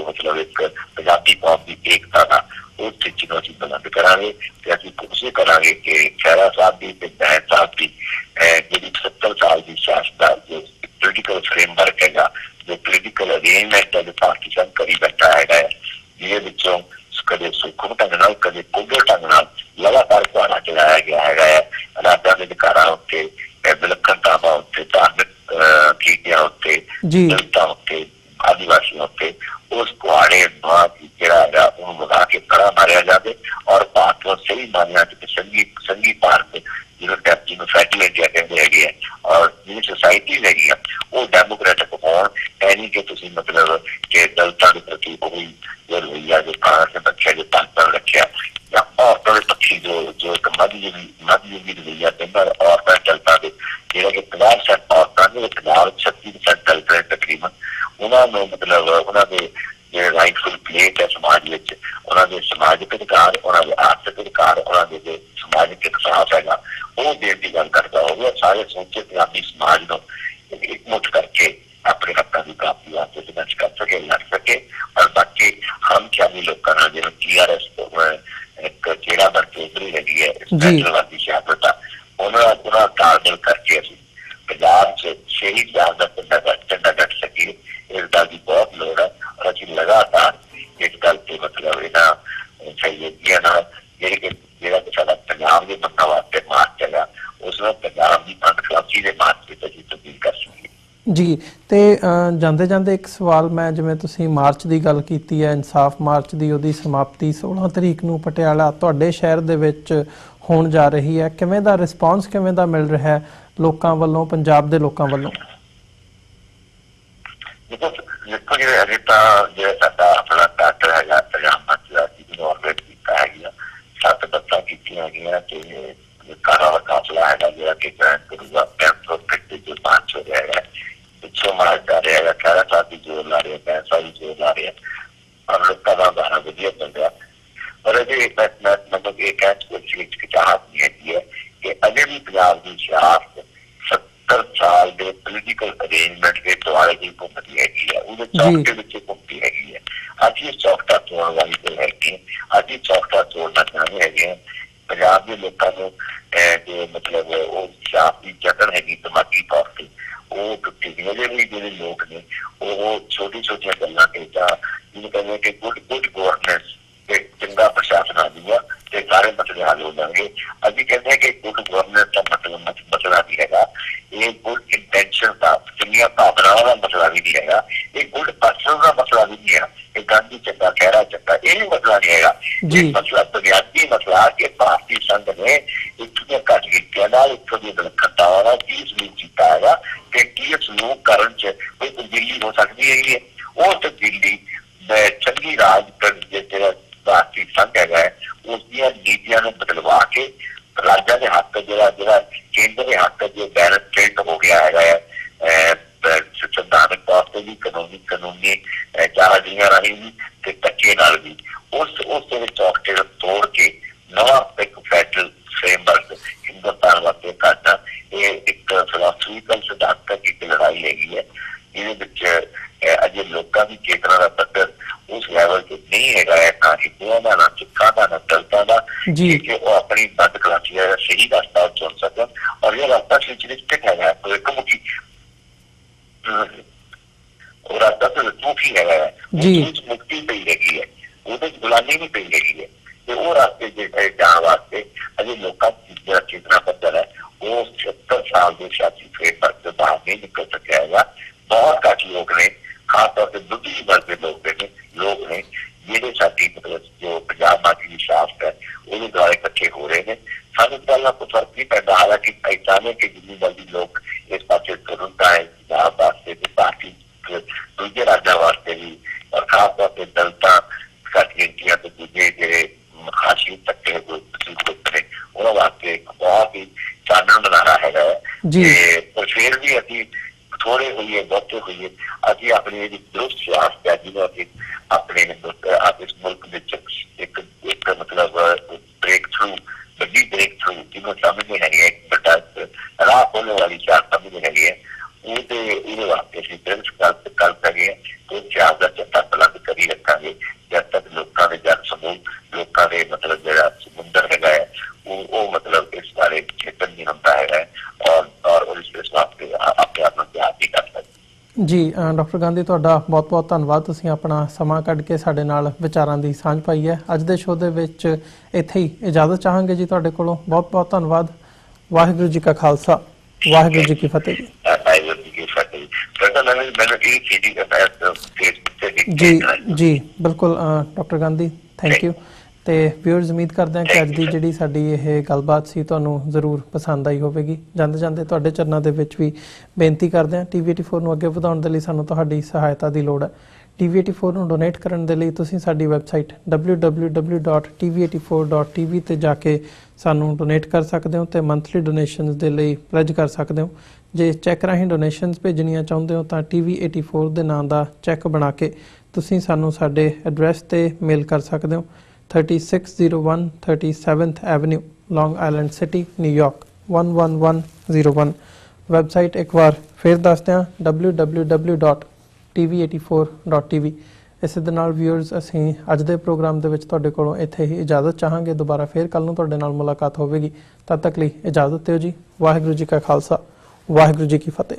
[SPEAKER 2] ਮਤਲਬ ਇੱਕ ਪੰਜਾਬੀ ਕੌਮ ਦੀ ਏਕਤਾ ਦਾ, ਉਸ ਟੀਚੇ ਨੂੰ ਅਸੀਂ ਬੁਲੰਦ ਕਰਾਂਗੇ ਤੇ ਅਸੀਂ ਕੋਸ਼ਿਸ਼ ਕਰਾਂਗੇ ਕਿ ਖਹਿਰਾ ਸਾਹਿਬ ਦੀ ਤੇ ਬੈਂਸ ਸਾਹਿਬ ਦੀ ਜਿਹੜੀ 70 ਸਾਲ ਦੀ ਸਿਆਸਤ ਦਾ ਜੋ ਪੋਲੀਟੀਕਲ ਫਰੇਮਵਰਕ ਹੈਗਾ, ਜੋ ਪੋਲੀਟੀਕਲ ਅਰੇਂਜਮੈਂਟ ਹੈ ਜੋ ਪਾਰਟੀ ਸੰਘ ਕਰੀ ਬੈਠਾ ਹੈਗਾ ਹੈ, ਜਿਹਦੇ ਵਿੱਚੋਂ ਕਦੇ ਸੂਖਮ ਢੰਗ ਨਾਲ, ਕਦੇ ਕੁੱਝੇ ਢੰਗ ਨਾਲ ਲਗਾਤਾਰ ਪਾਣਾ ਚਲਾਇਆ ਗਿਆ ਹੈਗਾ ਹੈ, ਰਾਜਾਂ ਦੇ ਅਧਿਕਾਰਾਂ ਉੱਤੇ, ਵਿਲੱਖਣਤਾਵਾਂ ਉੱਤੇ, ਧਾਰਮਿਕ ਕੀਤਿਆਂ ਉੱਤੇ, ਦਲਿਤਾਂ ਉੱਤੇ, ਆਦੀਵਾਸੀਆਂ ਉੱਤੇ, ਉਸ ਕੁਆੜੇ ਜਿਹੜਾ ਹੈਗਾ ਉਹਨੂੰ ਵਧਾ ਕੇ ਖੜਾ ਮਾਰਿਆ ਜਾਵੇ, ਔਰ ਭਾਰਤ ਨੂੰ ਸਹੀ ਮਾਨਿਆ ਕਿ ਸੰਘੀ ਭਾਰਤ ਜਿਹਨੂੰ ਫੈਡਰਲ ਇੰਡੀਆ ਕਹਿੰਦੇ ਹੈਗੇ ਆ, ਔਰ ਜਿਹੜੀ ਸੁਸਾਇਟੀ ਹੈਗੀ ਆ ਉਹ ਡੈਮੋਕ੍ਰੈਟਿਕ ਹੋਣ। ਇਹ ਨਹੀਂ ਕਿ ਤੁਸੀਂ ਮਤਲਬ ਕਿ ਦਲਿਤਾਂ ਦੇ ਪ੍ਰਤੀ ਉਹੀ ਜੋ ਰਵੱਈਆ ਜੋ ਕਾਂਗਰਸ ਨੇ ਰੱਖਿਆ, ਜੋ ਪਾਕਿਸਤਾਨ ਰੱਖਿਆ, ਜਾਂ ਔਰਤਾਂ ਦੇ ਪੱਖੀ ਜੋ ਇੱਕ ਮੱਧਯੁਗੀ ਰਵੱਈਆ ਕਹਿੰਦਾ ਔਰਤਾਂ ਦਲਿਤਾਂ ਦੇ, ਜਿਹੜਾ ਕਿ 50% ਔਰਤਾਂ ਨੇ, ਪੰਜਾਬ 36% ਦਲਿਤ ਨੇ ਤਕਰੀਬਨ, ਉਹਨਾਂ ਨੂੰ ਮਤਲਬ ਉਹਨਾਂ ਦੇ ਜਿਹੜੇ ਰਾਈਟਫੁਲ ਪਲੇਸ ਹੈ ਸਮਾਜ ਵਿੱਚ, ਉਹਨਾਂ ਦੇ ਸਮਾਜਿਕ ਅਧਿਕਾਰ, ਉਹਨਾਂ ਦੇ ਆਰਥਿਕ ਅਧਿਕਾਰ, ਉਹਨਾਂ ਦੇ ਜੋ ਸਮਾਜਿਕ ਇਨਸਾਫ ਹੈਗਾ ਉਹ ਦੇਣ ਦੀ ਗੱਲ ਕਰਦਾ ਹੋਵੇ। ਸਾਰੇ ਸਮੁੱਚੇ ਪੰਜਾਬੀ ਸਮਾਜ ਨੂੰ ਇਕਮੁੱਠ ਕਰਕੇ ਆਪਣੇ ਹੱਕਾਂ ਦੀ ਪ੍ਰਾਪਤੀ ਵਾਸਤੇ ਸੰਘਰਸ਼ ਕਰ ਸਕੇ, ਲੜ ਸਕੇ, ਔਰ ਬਾਕੀ ਹਮਖਿਆਲੀ ਲੋਕਾਂ ਨਾਲ ਜਿਵੇਂ TRS ਇੱਕ ਜਿਹੜਾ ਚੌਧਰੀ ਹੈਗੀ ਹੈ ਸੈਂਟਰਲਵਾਦੀ ਸਿਆਸਤ ਆ, ਉਹਨਾਂ ਤਾਲਮੇਲ ਕਰਕੇ ਅਸੀਂ ਪੰਜਾਬ 'ਚ ਸ਼ਹੀਦ ਜਾਣ ਦਾ ਝੰਡਾ ਗੱਡ ਸਕੀਏ। ਇਸ ਗੱਲ ਦੀ ਬਹੁਤ ਲੋੜ ਹੈ, ਔਰ ਅਸੀਂ ਲਗਾਤਾਰ ਇਸ ਗੱਲ ਤੇ ਮਤਲਬ ਇਹਨਾਂ ਸਹਿਯੋਗੀਆਂ ਨਾਲ ਜਿਹੜਾ ਕਿ ਸਾਡਾ ਪੰਜਾਬ ਦੇ ਮੰਗਾਂ ਵਾਸਤੇ ਮਾਰਚ ਹੈਗਾ, ਉਸ ਨੂੰ ਪੰਜਾਬ ਦੀ ਪੰਥ ਖਿਲਾਫੀ ਦੇ ਮਾਰਚ ਵਿੱਚ ਅਸੀਂ ਤਬਦੀਲ ਕਰ ਸਕੀਏ। ਜੀ,
[SPEAKER 1] ਤੇ ਜਾਂਦੇ ਜਾਂਦੇ ਇੱਕ ਸਵਾਲ, ਮੈਂ ਜਿਵੇਂ ਤੁਸੀਂ ਮਾਰਚ ਦੀ ਗੱਲ ਕੀਤੀ ਹੈ, ਇਨਸਾਫ ਮਾਰਚ ਦੀ, ਉਹਦੀ ਸਮਾਪਤੀ 16 ਤਰੀਕ ਨੂੰ ਪਟਿਆਲਾ ਤੁਹਾਡੇ ਸ਼ਹਿਰ ਦੇ ਵਿੱਚ ਹੋਣ ਜਾ ਰਹੀ ਹੈ, ਕਿਵੇਂ ਦਾ ਰਿਸਪੌਂਸ ਕਿਵੇਂ ਦਾ ਮਿਲ ਰਿਹਾ ਹੈ ਲੋਕਾਂ ਵੱਲੋਂ, ਪੰਜਾਬ ਦੇ ਲੋਕਾਂ ਵੱਲੋਂ?
[SPEAKER 2] ਦੇਖੋ ਜੀ, ਅਜੇ ਤਾਂ ਜਿਹੜਾ ਸਾਡਾ ਆਪਣਾ ਡਾਕਟਰ ਹੈਗਾ ਪੰਜਾਬ ਮੰਚ ਦਾ ਜਿਹਨੂੰ ਆਰਗੇਨਾਈਜ਼ ਕੀਤਾ ਹੈਗਾ, 7 ਬੱਸਾਂ ਕੀਤੀਆਂ ਹੈਗੀਆਂ ਤੇ ਕਾਰਾਂ ਦਾ ਕਾਫਲਾ ਹੈਗਾ ਜਿਹੜਾ ਕਿ ਜੁਆਇਨ ਕਰੂਗਾ ਪੈਂਪਰੋਪਿਕ ਜੋ ਮਾਰਚ ਹੋ ਰਿਹਾ ਹੈਗਾ, ਪਿੱਛੋਂ ਮਾਰਚ ਕਰ ਰਿਹਾ ਹੈਗਾ, ਖਹਿਰਾ ਸਾਹਿਬ ਵੀ ਜ਼ੋਰ ਲਾ ਰਿਹਾ, ਬੈਂਸ ਸਾਹਿਬ ਵੀ ਜ਼ੋਰ ਲਾ ਰਿਹਾ, ਔਰ ਲੋਕਾਂ ਦਾ ਗਾਣਾ ਵਧੀਆ ਚੱਲ ਰਿਹਾ। ਪਰ ਅਜੇ ਮਤਲਬ ਇਹ ਕਹਿ ਹਿਚਕਿਚਾਹਟ ਨਹੀਂ ਹੈਗੀ ਹੈ ਕਿ ਅਜੇ ਵੀ ਪੰਜਾਬ ਦੀ ਸਿਆਸਤ 70 ਸਾਲ ਦੇ ਪੋਲੀਟੀਕਲ ਅਰੇਂਜਮੈਂਟ ਦੇ ਦੁਆਲੇ ਹੀ ਘੁੰਮਦੀ ਹੈਗੀ ਹੈ, ਉਹਦੇ ਚੌਕਟੇ ਵਿੱਚ ਘੁੰਮਦੀ ਹੈਗੀ ਹੈ। ਅੱਜ ਇਹ ਚੌਕਟਾ ਤੋੜਨ ਵਾਲੀ ਗੱਲ ਹੈਗੀ, ਅੱਜ ਇਹ ਚੌਕਟਾ ਤੋੜਨਾ ਚਾਹੁੰਦੇ ਹੈਗੇ ਪੰਜਾਬ ਦੇ ਲੋਕਾਂ ਨੂੰ। ਜੋ ਮਤਲਬ ਉਹ ਸਿਆਸੀ ਜਤਨ ਹੈਗੀ ਦਿਮਾਗੀ ਤੌਰ ਤੇ ਉਹ ਟੁੱਟੀ ਗਈ। ਅਜੇ ਵੀ ਜਿਹੜੇ ਲੋਕ ਨੇ ਉਹ ਛੋਟੀ ਛੋਟੀਆਂ ਗੱਲਾਂ ਤੇ ਜਾਂ ਜਿਹਨੂੰ ਕਹਿੰਦੇ ਕਿ ਗੁੱਡ ਗਵਰਨੈਂਸ ਤੇ ਚੰਗਾ ਪ੍ਰਸ਼ਾਸਨ ਆ ਜੂਗਾ ਤੇ ਸਾਰੇ ਮਸਲੇ ਹੱਲ ਹੋ ਜਾਣਗੇ। ਅਸੀਂ ਕਹਿੰਦੇ ਕਿ ਗੁੱਡ ਗਵਰਨੈਂਸ ਦਾ ਮਸਲਾ ਨਹੀਂ ਹੈਗਾ, ਇਹ ਗੁੱਡ ਇੰਟੈਂਸ਼ਨ ਦਾ, ਚੰਗੀਆਂ ਭਾਵਨਾਵਾਂ ਦਾ ਮਸਲਾ ਵੀ ਨਹੀਂ ਹੈਗਾ, ਇਹ ਗੁੱਡ ਪਰਸਨ ਦਾ ਮਸਲਾ ਵੀ ਨਹੀਂ ਹੈ, ਇਹ ਗਾਂਧੀ ਚੰਗਾ, ਖਹਿਰਾ ਚੰਗਾ, ਇਹ ਵੀ ਮਸਲਾ ਨਹੀਂ ਹੈਗਾ। ਇਹ ਮਸਲਾ ਬੁਨਿਆਦੀ ਮਸਲਾ ਕਿ ਭਾਰਤੀ ਸੰਘ ਨੇ ਇੱਥੋਂ ਦੀਆਂ ਘੱਟ ਗਿਣਤੀਆਂ ਨਾਲ, ਇੱਥੋਂ ਦੀਆਂ ਵਿਲੱਖਣਤਾਵਾਂ ਨਾਲ ਕੀ ਸਲੂਕ ਕੀਤਾ ਹੈਗਾ ਤੇ ਕੀ ਸਲੂਕ ਕਰਨ 'ਚ ਕੋਈ ਤਬਦੀਲੀ ਹੋ ਸਕਦੀ ਹੈਗੀ ਹੈ। ਉਹ ਤਬਦੀਲੀ ਚੰਗੀ ਰਾਜ ਜਿਹੜਾ ਭਾਰਤੀ ਸੰਘ ਹੈਗਾ ਹੈ ਉਸ ਦੀਆਂ ਨੀਤੀਆਂ ਨੂੰ ਬਦਲਵਾ ਕੇ ਰਾਜਾਂ ਦੇ ਹੱਕ ਜਿਹੜਾ ਕੇਂਦਰ ਦੇ ਹੱਕ ਜੋ ਬੈਲੈਂਸ ਹੋ ਗਿਆ ਹੈਗਾ ਹੈ ਸੰਵਿਧਾਨਕ ਤੌਰ ਤੇ ਵੀ, ਕਾਨੂੰਨੀ ਚਾਰਾਜੀਆਂ ਰਾਹੀਂ ਵੀ ਤੇ ਧੱਕੇ ਨਾਲ ਵੀ, ਉਸ ਦੇ ਚੌਕਟੇ ਨੂੰ ਤੋੜ ਕੇ ਨਵਾਂ ਇੱਕ ਫੈਡਰਲ ਫਰੇਮਵਰਕ ਹਿੰਦੁਸਤਾਨ ਵਾਸਤੇ ਕਰਨਾ, ਇਹ ਇੱਕ ਫਿਲਾਸਫੀਕਲ ਸਿਧਾਂਤਕ ਇੱਕ ਲੜਾਈ ਹੈਗੀ ਹੈ ਜਿਹਦੇ ਵਿੱਚ ਅਜੇ ਲੋਕਾਂ ਦੀ ਚੇਤਨਾ ਦਾ ਪੱਧਰ ਉਸ ਲੈਵਲ ਤੇ ਨਹੀਂ ਹੈਗਾ ਹੈ, ਨਾ ਹਿੰਦੂਆਂ ਦਾ, ਨਾ ਸਿੱਖਾਂ ਦਾ, ਨਾ ਦਲਿਤਾਂ ਦਾ, ਕਿ ਉਹ ਆਪਣੀ ਬੰਦ ਕਲਾਸੀ ਦਾ ਸਹੀ ਰਸਤਾ ਚੁਣ ਸਕਣ। ਔਰ ਇਹ ਰਸਤਾ ਫਿਊਚਰਿਸਟਿਕ ਹੈਗਾ, ਭਵਿੱਖਮੁਖੀ, ਉਹ ਰਸਤਾ ਭਵਿੱਖਮੁਖੀ ਹੈਗਾ ਹੈ,
[SPEAKER 1] ਜੀ
[SPEAKER 2] ਮੁਕਤੀ ਪਈ ਹੈਗੀ ਹੈ, ਉਹਦੇ ਗੁਲਾਮੀ ਨਹੀਂ ਪਈ ਹੈਗੀ ਹੈ। ਤੇ ਉਹ ਰਾਸਤੇ ਜਿਹੜੇ ਜਾਣ ਵਾਸਤੇ ਅਜੇ ਲੋਕਾਂ ਦੀ ਜਿਹੜਾ ਚੇਤਨਾ ਪੱਧਰ ਹੈ ਉਹ 70 ਸਾਲ ਦੇ ਸਿਆਸੀ ਫਰੇਮਵਰਕ ਤੋਂ ਬਾਹਰ ਨਹੀਂ ਨਿਕਲ ਸਕਿਆ ਹੈਗਾ। ਬਹੁਤ ਘੱਟ ਲੋਕ ਨੇ, ਖਾਸ ਤੌਰ ਤੇ ਬੁੱਧੀ ਵਰਗ ਦੇ ਲੋਕ ਨੇ ਜਿਹੜੇ ਸਾਡੀ ਮਤਲਬ ਜੋ ਪੰਜਾਬ ਮਾਟੀ ਦੀ ਸ਼ਾਸਤ ਹੈ ਉਹਦੇ ਦੁਆਰਾ ਇਕੱਠੇ ਹੋ ਰਹੇ ਨੇ। ਸਾਨੂੰ ਪਹਿਲਾਂ ਕੋਈ ਫਰਕ ਨਹੀਂ ਪੈਂਦਾ, ਹਾਲਾਂਕਿ ਪਹਿਚਾਨੇ ਕਿ ਜਿੰਨੀ ਜਲਦੀ ਲੋਕ ਇਸ ਪਾਸੇ ਤੁਰਨ ਦਾ ਹੈ ਪੰਜਾਬ ਵਾਸਤੇ ਤੇ ਬਾਕੀ ਦੂਜੇ ਰਾਜਾਂ ਵਾਸਤੇ ਵੀ, ਔਰ ਖਾਸ ਤੌਰ ਤੇ ਦਲਿਤਾਂ ਘੱਟ ਗਿਣਤੀਆਂ ਤੇ ਦੂਜੇ ਜਿਹੜੇ ਖਾਸੀ ਤੱਕੇ ਨੇ ਉਹਨਾਂ ਵਾਸਤੇ ਬਹੁਤ ਹੀ ਚਾਨਣ ਬਣਾ ਹੈਗਾ ਹੈ। ਪਰ ਫਿਰ ਵੀ ਅਸੀਂ ਥੋੜੇ ਹੋਈਏ ਬਹੁਤੇ ਹੋਈਏ, ਅਸੀਂ ਆਪਣੀ ਜਿਹੜੀ ਦਰੁਸਤ ਸਿਆਸਤ ਹੈ ਜਿਹਨੂੰ ਅਸੀਂ ਆਪਣੇ ਇਸ ਮੁਲਕ ਵਿੱਚ ਇੱਕ ਮਤਲਬ ਬ੍ਰੇਕ ਥਰੂ, ਵੱਡੀ ਬ੍ਰੇਕ ਥਰੂ ਜਿਹਨੂੰ ਸਮਝਦੇ ਹੈਗੇ, ਇੱਕ ਵੱਡਾ ਰਾਹ ਖੋਲ੍ਹਣ ਵਾਲੀ ਸਿਆਸਤ ਸਮਝਦੇ ਹੈਗੇ ਹੈ, ਉਹਦੇ ਵਾਸਤੇ ਅਸੀਂ ਦਿਲਚਸਪ ਕਰ ਸਕਦੇ ਹਾਂ ਤੇ ਸਿਆਸਤ ਦਾ ਚੱਟਾ ਬੁਲੰਦ ਕਰੀ ਰੱਖਾਂਗੇ ਜਦ ਤੱਕ ਲੋਕਾਂ ਦੇ ਜਨ ਸਮੂਹ, ਲੋਕਾਂ ਦੇ ਮਤਲਬ ਜਿਹੜਾ ਸਮੁੰਦਰ ਹੈਗਾ ਹੈ ਉਹ ਮਤਲਬ ਇਸ ਬਾਰੇ ਚੇਤਨ ਨਹੀਂ ਹੁੰਦਾ ਹੈਗਾ ਔਰ ਇਸ ਵਾਸਤੇ ਆਪਣੇ ਆਪ ਨੂੰ ਤਿਆਰ ਨਹੀਂ ਕਰ ਸਕਦੇ।
[SPEAKER 1] ਜੀ ਡਾਕਟਰ ਗਾਂਧੀ, ਤੁਹਾਡਾ ਬਹੁਤ ਬਹੁਤ ਧੰਨਵਾਦ। ਤੁਸੀਂ ਆਪਣਾ ਸਮਾਂ ਕੱਢ ਕੇ ਸਾਡੇ ਨਾਲ ਵਿਚਾਰਾਂ ਦੀ ਸਾਂਝ ਪਾਈ ਹੈ। ਅੱਜ ਦੇ ਸ਼ੋਅ ਦੇ ਵਿੱਚ ਇੱਥੇ ਹੀ ਇਜਾਜ਼ਤ ਚਾਹਾਂਗੇ ਜੀ ਤੁਹਾਡੇ ਕੋਲੋਂ। ਬਹੁਤ ਬਹੁਤ ਧੰਨਵਾਦ। ਵਾਹਿਗੁਰੂ ਜੀ ਕਾ ਖਾਲਸਾ, ਵਾਹਿਗੁਰੂ ਜੀ ਕੀ ਫਤਿਹ ਜੀ। ਜੀ ਬਿਲਕੁਲ ਡਾਕਟਰ ਗਾਂਧੀ, ਥੈਂਕ ਯੂ। ਤੇ ਵਿਊਅਰਸ, ਉਮੀਦ ਕਰਦੇ ਹਾਂ ਕਿ ਅੱਜ ਦੀ ਜਿਹੜੀ ਸਾਡੀ ਇਹ ਗੱਲਬਾਤ ਸੀ ਤੁਹਾਨੂੰ ਜ਼ਰੂਰ ਪਸੰਦ ਆਈ ਹੋਵੇਗੀ। ਜਾਂਦੇ ਜਾਂਦੇ ਤੁਹਾਡੇ ਚਰਨਾਂ ਦੇ ਵਿੱਚ ਵੀ ਬੇਨਤੀ ਕਰਦੇ ਹਾਂ, TV84 ਨੂੰ ਅੱਗੇ ਵਧਾਉਣ ਦੇ ਲਈ ਸਾਨੂੰ ਤੁਹਾਡੀ ਸਹਾਇਤਾ ਦੀ ਲੋੜ ਹੈ। TV84 ਨੂੰ ਡੋਨੇਟ ਕਰਨ ਦੇ ਲਈ ਤੁਸੀਂ ਸਾਡੀ ਵੈਬਸਾਈਟ www.tv84.tv ਤੇ ਜਾ ਕੇ ਸਾਨੂੰ ਡੋਨੇਟ ਕਰ ਸਕਦੇ ਹੋ ਤੇ ਮੰਥਲੀ ਡੋਨੇਸ਼ਨਸ ਦੇ ਲਈ ਪਲੈਜ ਕਰ ਸਕਦੇ ਹੋ। ਜੇ ਚੈੱਕ ਰਾਹੀਂ ਡੋਨੇਸ਼ਨਸ ਭੇਜਣੀਆਂ ਚਾਹੁੰਦੇ ਹੋ ਤਾਂ TV84 ਦੇ ਨਾਂ ਦਾ ਚੈੱਕ ਬਣਾ ਕੇ ਤੁਸੀਂ ਸਾਨੂੰ ਸਾਡੇ ਐਡਰੈਸ ਤੇ ਮੇਲ ਕਰ ਸਕਦੇ ਹੋ। 3601 37th Avenue, Long Island City, New York 11101। Website ਇੱਕ ਵਾਰ ਫਿਰ ਦੱਸਦੇ ਹਾਂ, www.tv84.tv। ਇਸੇ ਦੇ ਨਾਲ ਵਿਊਅਰਸ, ਅਸੀਂ ਅੱਜ ਦੇ ਪ੍ਰੋਗਰਾਮ ਦੇ ਵਿੱਚ ਤੁਹਾਡੇ ਕੋਲੋਂ ਇੱਥੇ ਹੀ ਇਜਾਜ਼ਤ ਚਾਹਾਂਗੇ। ਦੁਬਾਰਾ ਫਿਰ ਕੱਲ੍ਹ ਨੂੰ ਤੁਹਾਡੇ ਨਾਲ ਮੁਲਾਕਾਤ ਹੋਵੇਗੀ। ਤਦ ਤੱਕ ਲਈ ਇਜਾਜ਼ਤ ਦਿਓ ਜੀ। ਵਾਹਿਗੁਰੂ ਜੀ ਕਾ ਖਾਲਸਾ, ਵਾਹਿਗੁਰੂ ਜੀ ਕੀ ਫਤਿਹ।